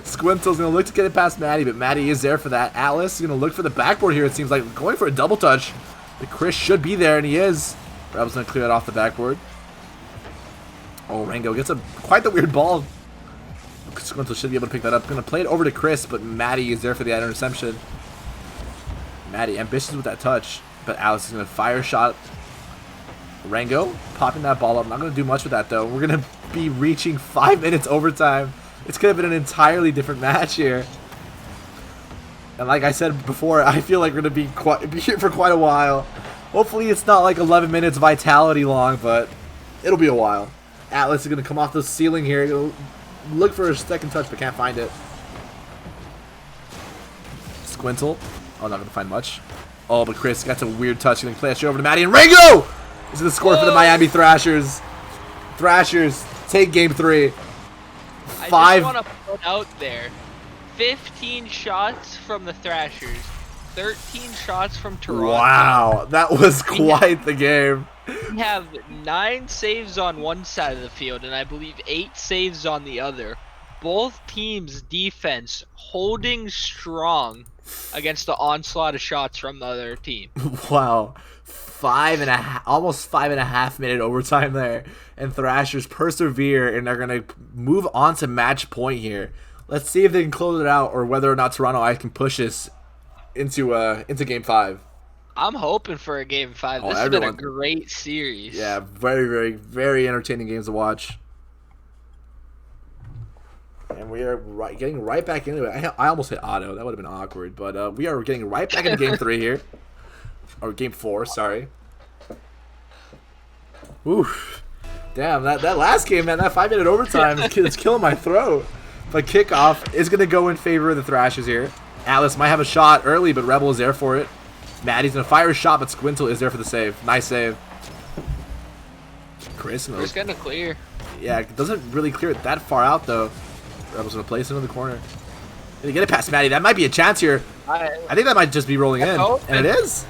[SPEAKER 1] Squintle's gonna look to get it past Maddie, but Maddie is there for that. Alice is gonna look for the backboard here. It seems like going for a double touch. But Chris should be there, and he is. Rebel's gonna clear it off the backboard. Oh, Rango gets quite the weird ball. Squintle should be able to pick that up. Gonna play it over to Chris, but Maddie is there for the interception. Maddie ambitious with that touch, but Alice is gonna fire a shot. Rango popping that ball up. Not gonna do much with that though. We're gonna be reaching 5 minutes overtime. It's gonna have been an entirely different match here. And like I said before, I feel like we're gonna be here for quite a while. Hopefully it's not like 11 minutes vitality long, but it'll be a while. Atlas is gonna come off the ceiling here. He'll look for a second touch, but can't find it. Squintle. Oh, not gonna find much. Oh, but Chris got some weird touch. Gonna play that shit over to Maddie, and Rango is gonna score for the Miami Thrashers. Thrashers take game 3.
[SPEAKER 2] I just want to put out there, 15 shots from the Thrashers, 13 shots from Toronto.
[SPEAKER 1] Wow, that was quite the game.
[SPEAKER 2] We have 9 saves on one side of the field, and I believe 8 saves on the other. Both teams' defense holding strong against the onslaught of shots from the other team.
[SPEAKER 1] Wow. Almost 5.5 minute overtime there. And Thrashers persevere, and they're going to move on to match point here. Let's see if they can close it out, or whether or not Toronto Ice can push us into game 5.
[SPEAKER 2] I'm hoping for a game 5. This has been a great series.
[SPEAKER 1] Yeah, very, very, very entertaining games to watch. And we are getting right back into it. I almost hit auto. That would have been awkward. But we are getting right back into game 3 here. Or game 4, sorry. Oof. Damn, that last game, man, that 5 minute overtime is killing my throat. But Kickoff is going to go in favor of the Thrashers here. Atlas might have a shot early, but Rebel is there for it. Maddie's going to fire a shot, but Squintle is there for the save. Nice save. Chris
[SPEAKER 2] We're going to clear.
[SPEAKER 1] Yeah, it doesn't really clear it that far out, though. Rebel's going to place it in the corner. Gonna get it past Maddie. That might be a chance here. I think that might just be rolling in. And it is.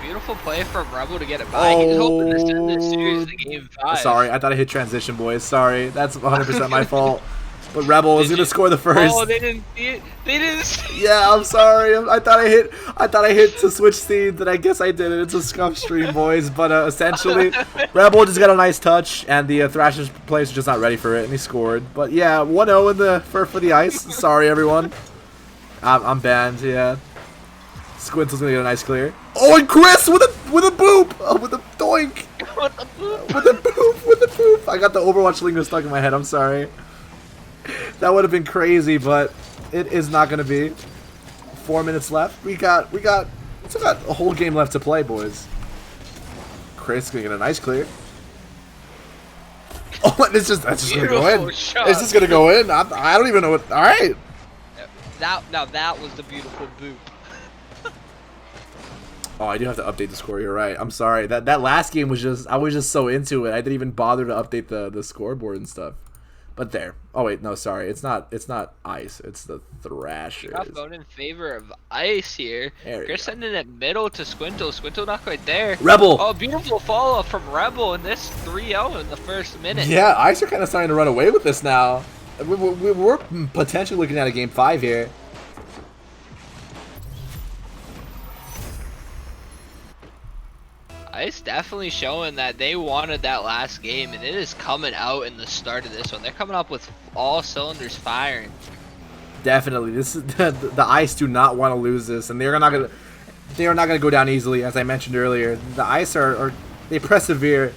[SPEAKER 2] Beautiful play from Rebel to get it by. He's hoping to send this series to game 5.
[SPEAKER 1] Sorry, I thought I hit transition, boys. Sorry. That's 100% my fault. But Rebel is gonna score the first.
[SPEAKER 2] Oh, they didn't see it. They didn't see it.
[SPEAKER 1] Yeah, I'm sorry. I thought I hit to switch scenes, and I guess I didn't. It's a scuff stream, boys. But essentially, Rebel just got a nice touch, and the Thrashers players are just not ready for it, and he scored. But yeah, 1-0 for the Ice. Sorry, everyone. I'm banned. Yeah. Squintle's gonna get a nice clear. Oh, and Chris with a boop, with a doink, with a boop. I got the Overwatch lingo stuck in my head. I'm sorry. That would have been crazy, but it is not going to be. 4 minutes left. We still got a whole game left to play, boys. Chris gonna get a nice clear. Oh, that's just gonna go in. It's just gonna go in. I don't even know what. All right.
[SPEAKER 2] That was the beautiful boop.
[SPEAKER 1] Oh, I do have to update the score. You're right. I'm sorry. That last game was I was just so into it. I didn't even bother to update the scoreboard and stuff. But there. Oh wait, no, sorry. It's not Ice. It's the Thrashers.
[SPEAKER 2] I'm going in favor of Ice here. Chris sending it middle to Squintle. Squintle not quite there.
[SPEAKER 1] Rebel.
[SPEAKER 2] Oh, beautiful follow up from Rebel in this 3-0 in the first minute.
[SPEAKER 1] Yeah, Ice are kind of starting to run away with this now. We're potentially looking at a game 5 here.
[SPEAKER 2] It's definitely showing that they wanted that last game, and it is coming out in the start of this one. They're coming up with all cylinders firing.
[SPEAKER 1] Definitely, this is the Ice do not want to lose this, and they are not gonna go down easily, as I mentioned earlier. The Ice they persevere,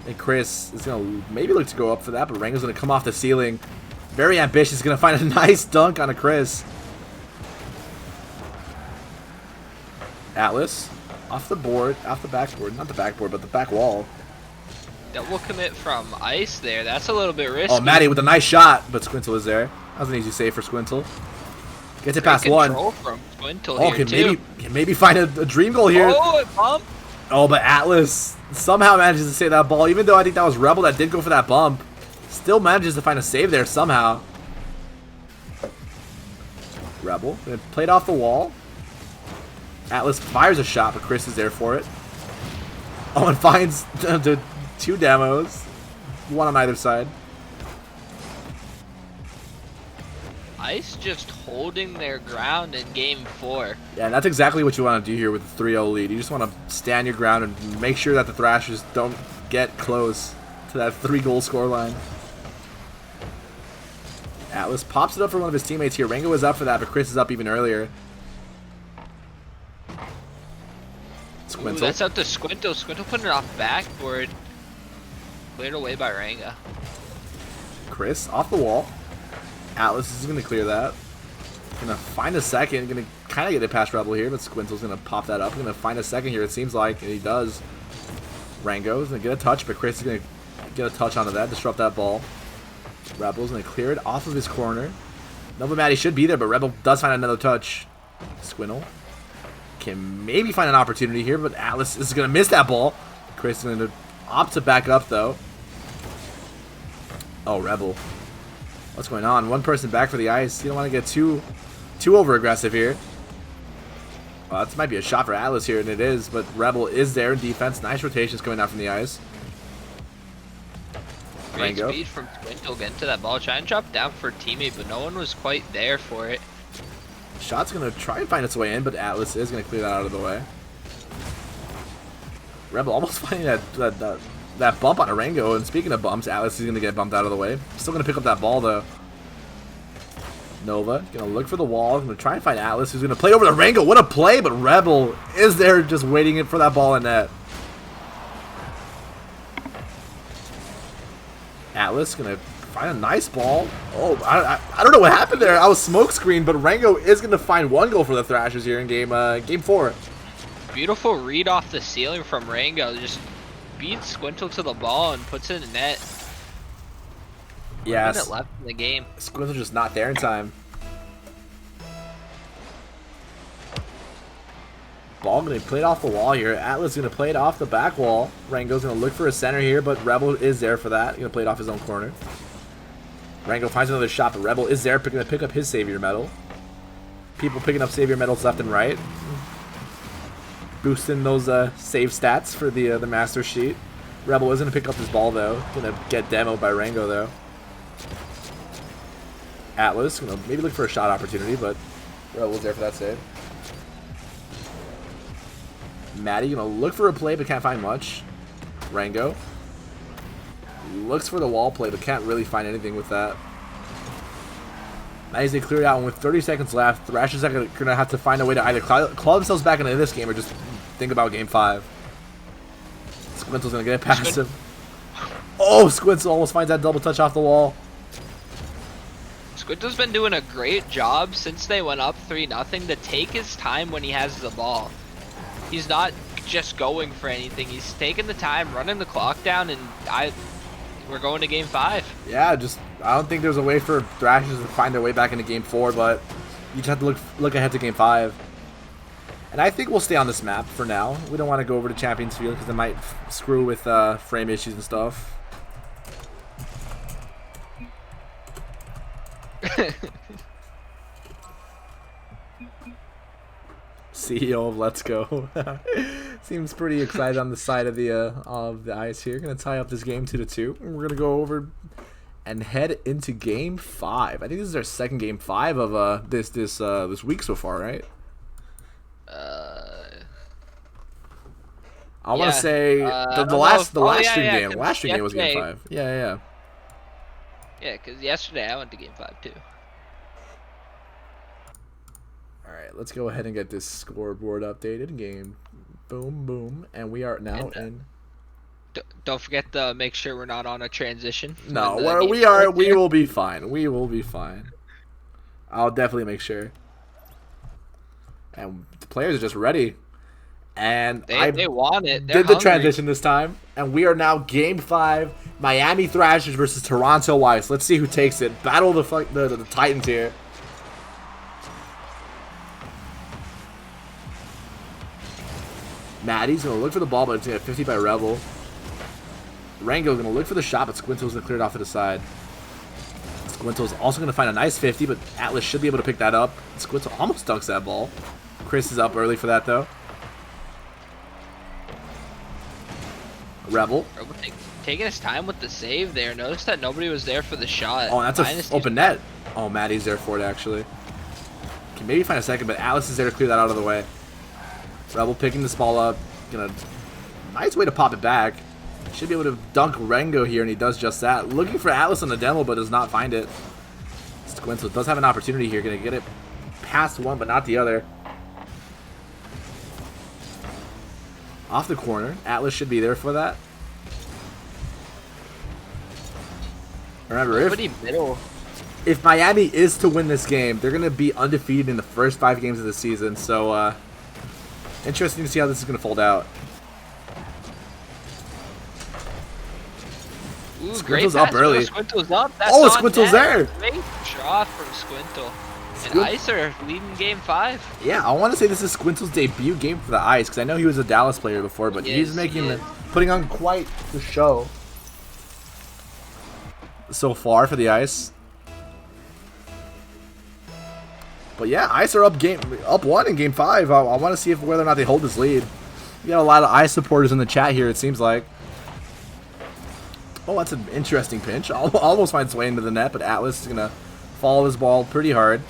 [SPEAKER 1] and Chris is gonna maybe look to go up for that, but Rango's gonna come off the ceiling. Very ambitious. Gonna find a nice dunk on a Chris. Atlas off the board, off the backboard, not the backboard, but the back wall.
[SPEAKER 2] Double commit from Ice there. That's a little bit risky.
[SPEAKER 1] Oh, Maddie with a nice shot, but Squintle is there. That was an easy save for Squintle. Gets it past one.
[SPEAKER 2] From Squintle
[SPEAKER 1] Oh,
[SPEAKER 2] here
[SPEAKER 1] can maybe find a dream goal here.
[SPEAKER 2] Oh, it bumped.
[SPEAKER 1] Oh, but Atlas somehow manages to save that ball, even though I think that was Rebel that did go for that bump. Still manages to find a save there somehow. Rebel played off the wall. Atlas fires a shot, but Chris is there for it. Oh, and finds the 2 demos. One on either side.
[SPEAKER 2] Ice just holding their ground in game 4.
[SPEAKER 1] Yeah, and that's exactly what you want to do here with the 3-0 lead. You just want to stand your ground and make sure that the Thrashers don't get close to that 3-goal scoreline. Atlas pops it up for one of his teammates here. Rango is up for that, but Chris is up even earlier.
[SPEAKER 2] Ooh, that's out to Squintle. Squintle putting it off backboard. Cleared away by Ranga.
[SPEAKER 1] Chris off the wall. Atlas is going to clear that. Gonna find a second. Gonna kind of get it past Rebel here, but Squintle's going to pop that up. Gonna find a second here, it seems like, and he does. Rango's going to get a touch, but Chris is going to get a touch onto that, disrupt that ball. Rebel's going to clear it off of his corner. Nova Matty should be there, but Rebel does find another touch. Squintle can maybe find an opportunity here, but Atlas is going to miss that ball. Chris is going to opt to back up, though. Oh, Rebel. What's going on? One person back for the ice. You don't want to get too over-aggressive here. Well, that might be a shot for Atlas here, and it is, but Rebel is there in defense. Nice rotations coming out from the ice.
[SPEAKER 2] Great speed from Squintle getting to that ball. Trying to drop down for a teammate, but no one was quite there for it.
[SPEAKER 1] Shot's going to try and find its way in, but Atlas is going to clear that out of the way. Rebel almost finding that bump on Arango, and speaking of bumps, Atlas is going to get bumped out of the way. Still going to pick up that ball, though. Nova going to look for the wall. Going to try and find Atlas, who's going to play over to Arango. What a play, but Rebel is there just waiting for that ball in net. Atlas going to find a nice ball. Oh, I don't know what happened there. I was smoke screen, but Rango is going to find 1 goal for the Thrashers here in game 4.
[SPEAKER 2] Beautiful read off the ceiling from Rango. Just beats Squintle to the ball and puts it in net.
[SPEAKER 1] Yeah,
[SPEAKER 2] 1 minute left in the game.
[SPEAKER 1] Squintle just not there in time. Ball going to play it off the wall here. Atlas going to play it off the back wall. Rango's going to look for a center here, but Rebel is there for that. Going to play it off his own corner. Rango finds another shot, but Rebel is there, going to pick up his Savior medal. People picking up Savior medals left and right. Boosting those save stats for the master sheet. Rebel is going to pick up his ball, though. Going to get demoed by Rango, though. Atlas going to maybe look for a shot opportunity, but Rebel's there for that save. Maddie going to look for a play, but can't find much. Rango looks for the wall play, but can't really find anything with that. Nice, they clear it out, and with 30 seconds left, the Thrashers are going to have to find a way to either claw themselves back into this game or just think about game 5. Squintle's going to get it past him. Oh, Squintle almost finds that double touch off the wall.
[SPEAKER 2] Squintle's been doing a great job since they went up 3-0 to take his time when he has the ball. He's not just going for anything. He's taking the time, running the clock down, and we're going to game 5.
[SPEAKER 1] Yeah, I don't think there's a way for Thrashers to find their way back into game 4, but you just have to look ahead to game 5. And I think we'll stay on this map for now. We don't want to go over to Champions Field because it might screw with frame issues and stuff. CEO of Let's Go seems pretty excited on the side of the ice here. Gonna tie up this game 2-2. We're gonna go over and head into game 5. I think this is our second game 5 of this week so far, right? I want to say the last stream game. Last stream game was game 5. Yeah.
[SPEAKER 2] Yeah, because yesterday I went to game 5 too.
[SPEAKER 1] Alright, let's go ahead and get this scoreboard updated. Game boom, and we are now in
[SPEAKER 2] Don't forget to make sure we're not on a transition.
[SPEAKER 1] No,
[SPEAKER 2] when the
[SPEAKER 1] we're,
[SPEAKER 2] game
[SPEAKER 1] we are.
[SPEAKER 2] starts
[SPEAKER 1] We
[SPEAKER 2] here.
[SPEAKER 1] will be fine. We will be fine. I'll definitely make sure. And the players are just ready. And
[SPEAKER 2] They want it. They're
[SPEAKER 1] did the
[SPEAKER 2] hungry.
[SPEAKER 1] transition this time. And we are now Game 5. Miami Thrashers versus Toronto Weiss. Let's see who takes it. Battle of the Titans here. Maddie's going to look for the ball, but it's going to get 50 by Rebel. Rango going to look for the shot, but Squintel's going to clear it off to the side. Squintel's also going to find a nice 50, but Atlas should be able to pick that up. Squintel almost dunks that ball. Chris is up early for that, though. Rebel.
[SPEAKER 2] Taking his time with the save there. Notice that nobody was there for the shot.
[SPEAKER 1] Oh, and that's
[SPEAKER 2] Minus
[SPEAKER 1] an open net. Oh, Maddie's there for it, actually. Can maybe find a second, but Atlas is there to clear that out of the way. Rebel picking this ball up. Nice way to pop it back. Should be able to dunk Rengo here, and he does just that. Looking for Atlas on the demo, but does not find it. Squintel does have an opportunity here. Going to get it past one, but not the other. Off the corner. Atlas should be there for that. Remember, if Miami is to win this game, they're going to be undefeated in the first 5 games of the season. So, interesting to see how this is going to fold out.
[SPEAKER 2] Ooh,
[SPEAKER 1] Squintel's
[SPEAKER 2] great
[SPEAKER 1] up
[SPEAKER 2] pass.
[SPEAKER 1] early.
[SPEAKER 2] Squintel's up. That's
[SPEAKER 1] Oh,
[SPEAKER 2] on
[SPEAKER 1] Squintel's
[SPEAKER 2] net.
[SPEAKER 1] there.
[SPEAKER 2] Great draw from Squintel. And
[SPEAKER 1] Squint-
[SPEAKER 2] Ice are leading game 5.
[SPEAKER 1] Yeah, I want to say this is Squintel's debut game for the Ice, because I know he was a Dallas player before, but he's putting on quite the show so far for the Ice. But yeah, Ice are up 1 in game 5. I want to see whether or not they hold this lead. We got a lot of Ice supporters in the chat here, it seems like. Oh, that's an interesting pinch. Almost finds way into the net, but Atlas is going to follow his ball pretty hard.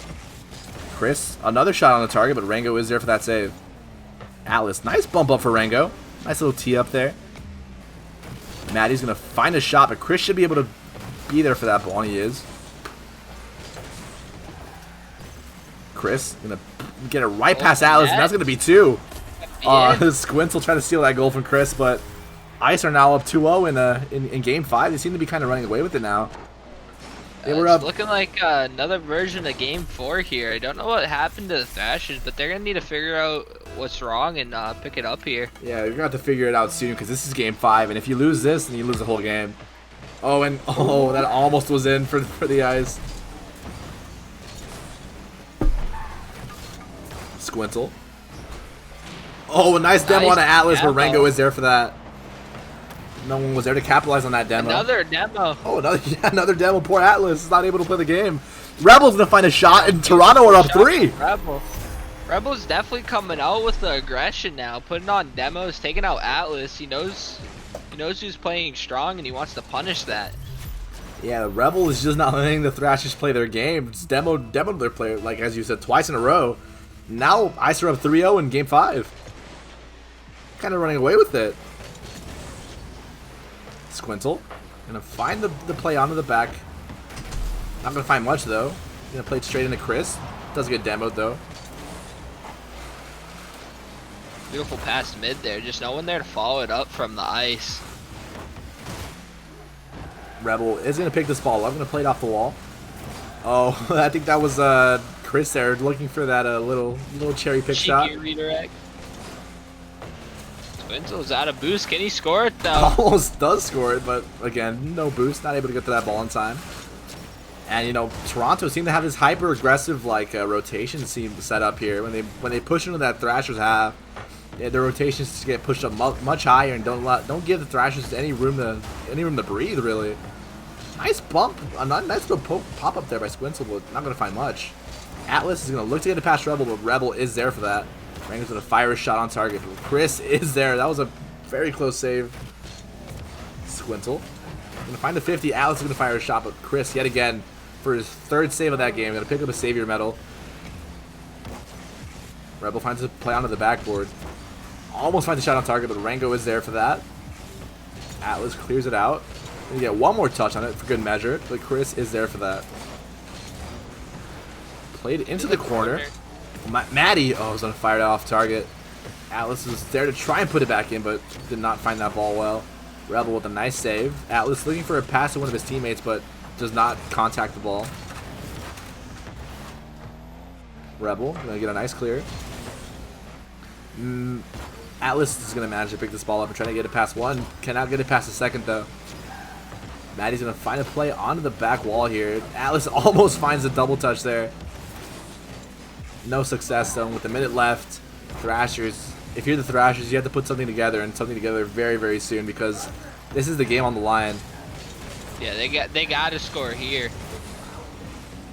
[SPEAKER 1] Chris, another shot on the target, but Rango is there for that save. Atlas, nice bump up for Rango. Nice little tee up there. Maddie's going to find a shot, but Chris should be able to be there for that ball, and he is. Chris, going to get it right past Atlas, and that's going to be 2. Squintel trying to steal that goal from Chris, but Ice are now up 2-0 in game 5. They seem to be kind of running away with it now. They were up.
[SPEAKER 2] Looking like another version of game 4 here. I don't know what happened to the Thrashers, but they're going to need to figure out what's wrong and pick it up here.
[SPEAKER 1] Yeah, you're going to have to figure it out soon, because this is game 5, and if you lose this, then you lose the whole game. Oh, and that almost was in for the Ice. Squintel. Oh, a nice demo on Atlas, but Rango is there for that. No one was there to capitalize on that demo.
[SPEAKER 2] Another demo.
[SPEAKER 1] Oh, another demo. Poor Atlas is not able to play the game. Rebel's gonna find a shot, and Toronto are up 3.
[SPEAKER 2] Rebel's definitely coming out with the aggression now, putting on demos, taking out Atlas. He knows who's playing strong, and he wants to punish that.
[SPEAKER 1] Yeah, the Rebel is just not letting the Thrashers play their game. It's demoed their player, like as you said, twice in a row. Now Ice are up 3-0 in game 5. Kind of running away with it. Squintel gonna find the play onto the back. Not gonna find much though. Gonna play it straight into Chris. Does get demoed though.
[SPEAKER 2] Beautiful pass mid there. Just no one there to follow it up from the Ice.
[SPEAKER 1] Rebel is gonna pick this ball up. Gonna play it off the wall. Oh, I think that was Chris there looking for that little cherry pick shot.
[SPEAKER 2] Redirect. Squintel's out of boost. Can he score it though?
[SPEAKER 1] Almost does score it, but again, no boost. Not able to get to that ball in time. And Toronto seem to have this hyper aggressive rotation set up here. When they push into that Thrashers half, their rotations just get pushed up much higher and don't give the Thrashers any room to breathe really. Nice bump, a nice little pop up there by Squintel, but not gonna find much. Atlas is gonna look to get it past Rebel, but Rebel is there for that. Rango's gonna fire a shot on target. Chris is there. That was a very close save. Squintel gonna find the 50. Atlas is gonna fire a shot, but Chris yet again for his 3rd save of that game gonna pick up a savior medal. Rebel finds a play onto the backboard. Almost finds a shot on target, but Rango is there for that. Atlas clears it out. Gonna get one more touch on it for good measure, but Chris is there for that. Played into the corner. Maddie, was gonna fire it off target. Atlas is there to try and put it back in, but did not find that ball well. Rebel with a nice save. Atlas looking for a pass to one of his teammates, but does not contact the ball. Rebel gonna get a nice clear. Atlas is gonna manage to pick this ball up and try to get it past one. Cannot get it past the second though. Maddie's gonna find a play onto the back wall here. Atlas almost finds a double touch there. No success though. With a minute left, Thrashers. If you're the Thrashers, you have to put something together, and something together very, very soon, because this is the game on the line.
[SPEAKER 2] Yeah, they got to score here.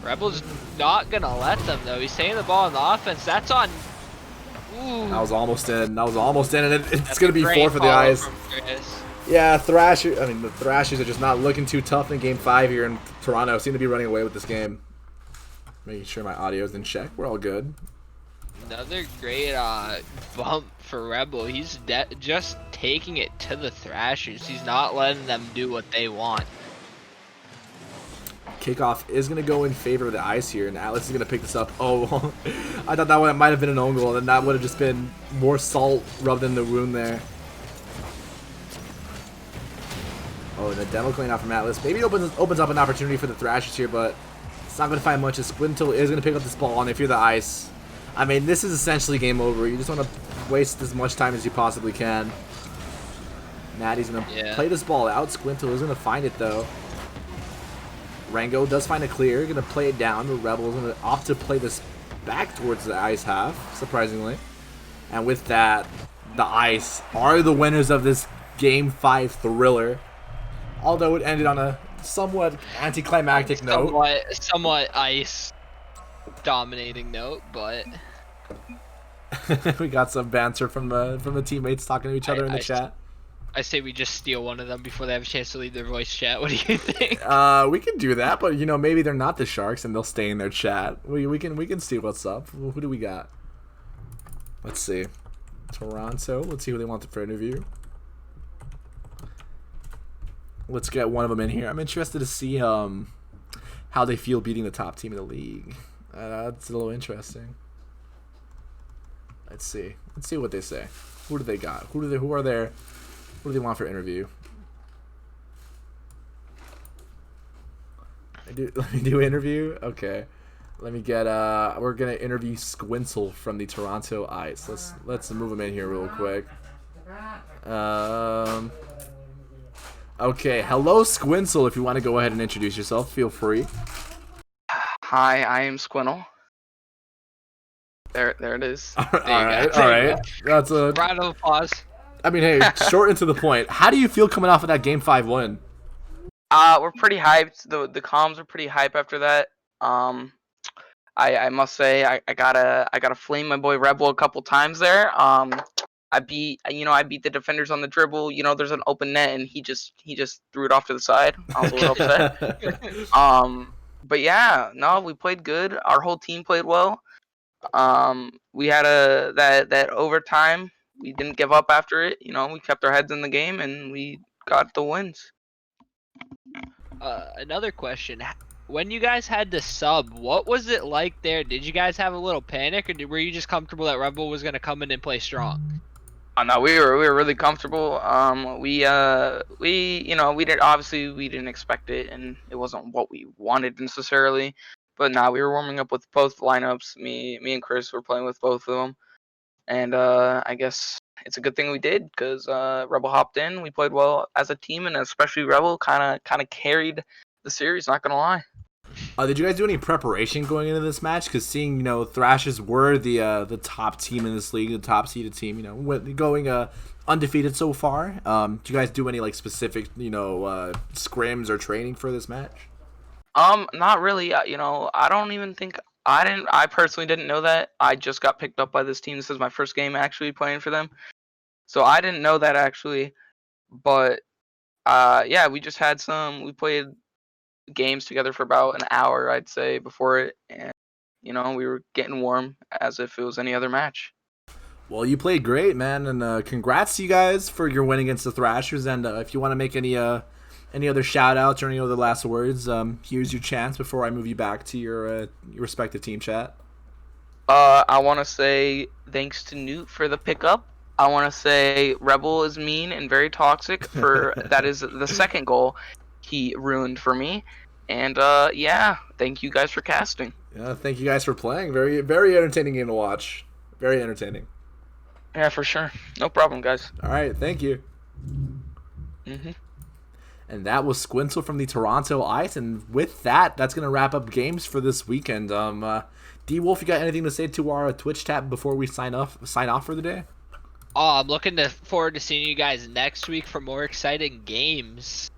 [SPEAKER 2] Rebel's not gonna let them though. He's taking the ball on the offense. That's on. Ooh.
[SPEAKER 1] That was almost in. That was almost in, and it's
[SPEAKER 2] That's
[SPEAKER 1] gonna be
[SPEAKER 2] a
[SPEAKER 1] 4 for the
[SPEAKER 2] follow
[SPEAKER 1] eyes.
[SPEAKER 2] from Chris.
[SPEAKER 1] Yeah, the Thrashers are just not looking too tough in Game 5 here in Toronto. Seem to be running away with this game. Making sure my audio's in check. We're all good.
[SPEAKER 2] Another great bump for Rebel. He's just taking it to the Thrashers. He's not letting them do what they want.
[SPEAKER 1] Kickoff is going to go in favor of the ice here, and Atlas is going to pick this up. Oh, I thought that one might have been an own goal, and that would have just been more salt rubbed in the wound there. Oh, and the demo clean out from Atlas. Maybe it opens up an opportunity for the Thrashers here, but it's not going to find much. Squintle is going to pick up this ball, and if you're the ice, I mean, this is essentially game over. You just want to waste as much time as you possibly can. Maddie's going to play this ball out. Squintle is going to find it, though. Rango does find a clear. Going to play it down. The Rebels going to opt to play this back towards the ice half, surprisingly. And with that, the ice are the winners of this Game 5 thriller. Although it ended on a somewhat anticlimactic note.
[SPEAKER 2] Somewhat ice dominating note, but
[SPEAKER 1] we got some banter from the teammates talking to each other in the chat.
[SPEAKER 2] I say we just steal one of them before they have a chance to leave their voice chat. What do you think?
[SPEAKER 1] We can do that, but maybe they're not the Sharks and they'll stay in their chat. We can see what's up. Who do we got? Let's see. Toronto. Let's see who they want for interview. Let's get one of them in here. I'm interested to see how they feel beating the top team in the league. That's a little interesting. Let's see. Let's see what they say. Who do they got? Who do they want for interview? Let me do interview. Okay. Let me get we're gonna interview Squintle from the Toronto Ice. Let's move him in here real quick. Okay, hello Squintle. If you want to go ahead and introduce yourself, feel free.
[SPEAKER 6] Hi, I am Squintle. There it is.
[SPEAKER 1] All right. That's a
[SPEAKER 2] round of applause.
[SPEAKER 1] I mean, hey, short and to the point. How do you feel coming off of that Game 5 win?
[SPEAKER 6] We're pretty hyped. The comms are pretty hype after that. I must say I gotta flame my boy Rebel a couple times there. I beat the defenders on the dribble. There's an open net and he just threw it off to the side. I was a little upset. But yeah, no, we played good. Our whole team played well. We had that overtime. We didn't give up after it. We kept our heads in the game and we got the wins.
[SPEAKER 2] Another question. When you guys had to sub, what was it like there? Did you guys have a little panic, or were you just comfortable that Rebel was going to come in and play strong?
[SPEAKER 6] Oh, no, we were really comfortable. We didn't expect it, and it wasn't what we wanted necessarily. But now we were warming up with both lineups. Me and Chris were playing with both of them, and I guess it's a good thing we did because Rebel hopped in. We played well as a team, and especially Rebel kind of carried the series. Not gonna lie.
[SPEAKER 1] Did you guys do any preparation going into this match? Because seeing Thrashers were the top team in this league, the top seeded team, going undefeated so far. Do you guys do any specific scrims or training for this match?
[SPEAKER 6] Not really. I don't even think I personally didn't know that. I just got picked up by this team. This is my first game actually playing for them, so I didn't know that actually. But yeah, we played games together for about an hour, I'd say, before it, and we were getting warm as if it was any other match.
[SPEAKER 1] Well, you played great, man, and congrats to you guys for your win against the Thrashers. And if you want to make any other shout outs or any other last words, here's your chance before I move you back to your respective team chat.
[SPEAKER 6] I want to say thanks to Newt for the pickup. I want to say Rebel is mean and very toxic. For that is the second goal he ruined for me. And yeah, thank you guys for casting.
[SPEAKER 1] Yeah, thank you guys for playing. Very, very entertaining game to watch. Very entertaining.
[SPEAKER 6] Yeah, for sure. No problem, guys.
[SPEAKER 1] All right, thank you.
[SPEAKER 6] Mhm.
[SPEAKER 1] And that was Squintle from the Toronto Ice. And with that, that's going to wrap up games for this weekend. D Wolf, you got anything to say to our Twitch tab before we sign off for the day?
[SPEAKER 2] Oh, I'm looking forward to seeing you guys next week for more exciting games.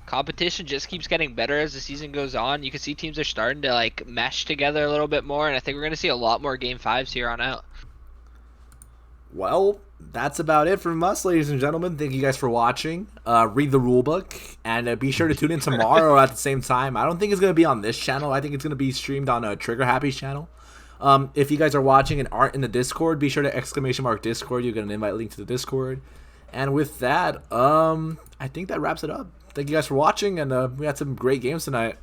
[SPEAKER 2] Competition just keeps getting better as the season goes on. You can see teams are starting to like mesh together a little bit more, and I think we're going to see a lot more Game 5s here on out.
[SPEAKER 1] Well, that's about it from us, ladies and gentlemen. Thank you guys for watching. Read the rulebook, and be sure to tune in tomorrow at the same time. I don't think it's going to be on this channel. I think it's going to be streamed on Trigger Happy's channel. If you guys are watching and aren't in the Discord, be sure to ! Discord. You get an invite link to the Discord. And with that, I think that wraps it up. Thank you guys for watching, and we had some great games tonight.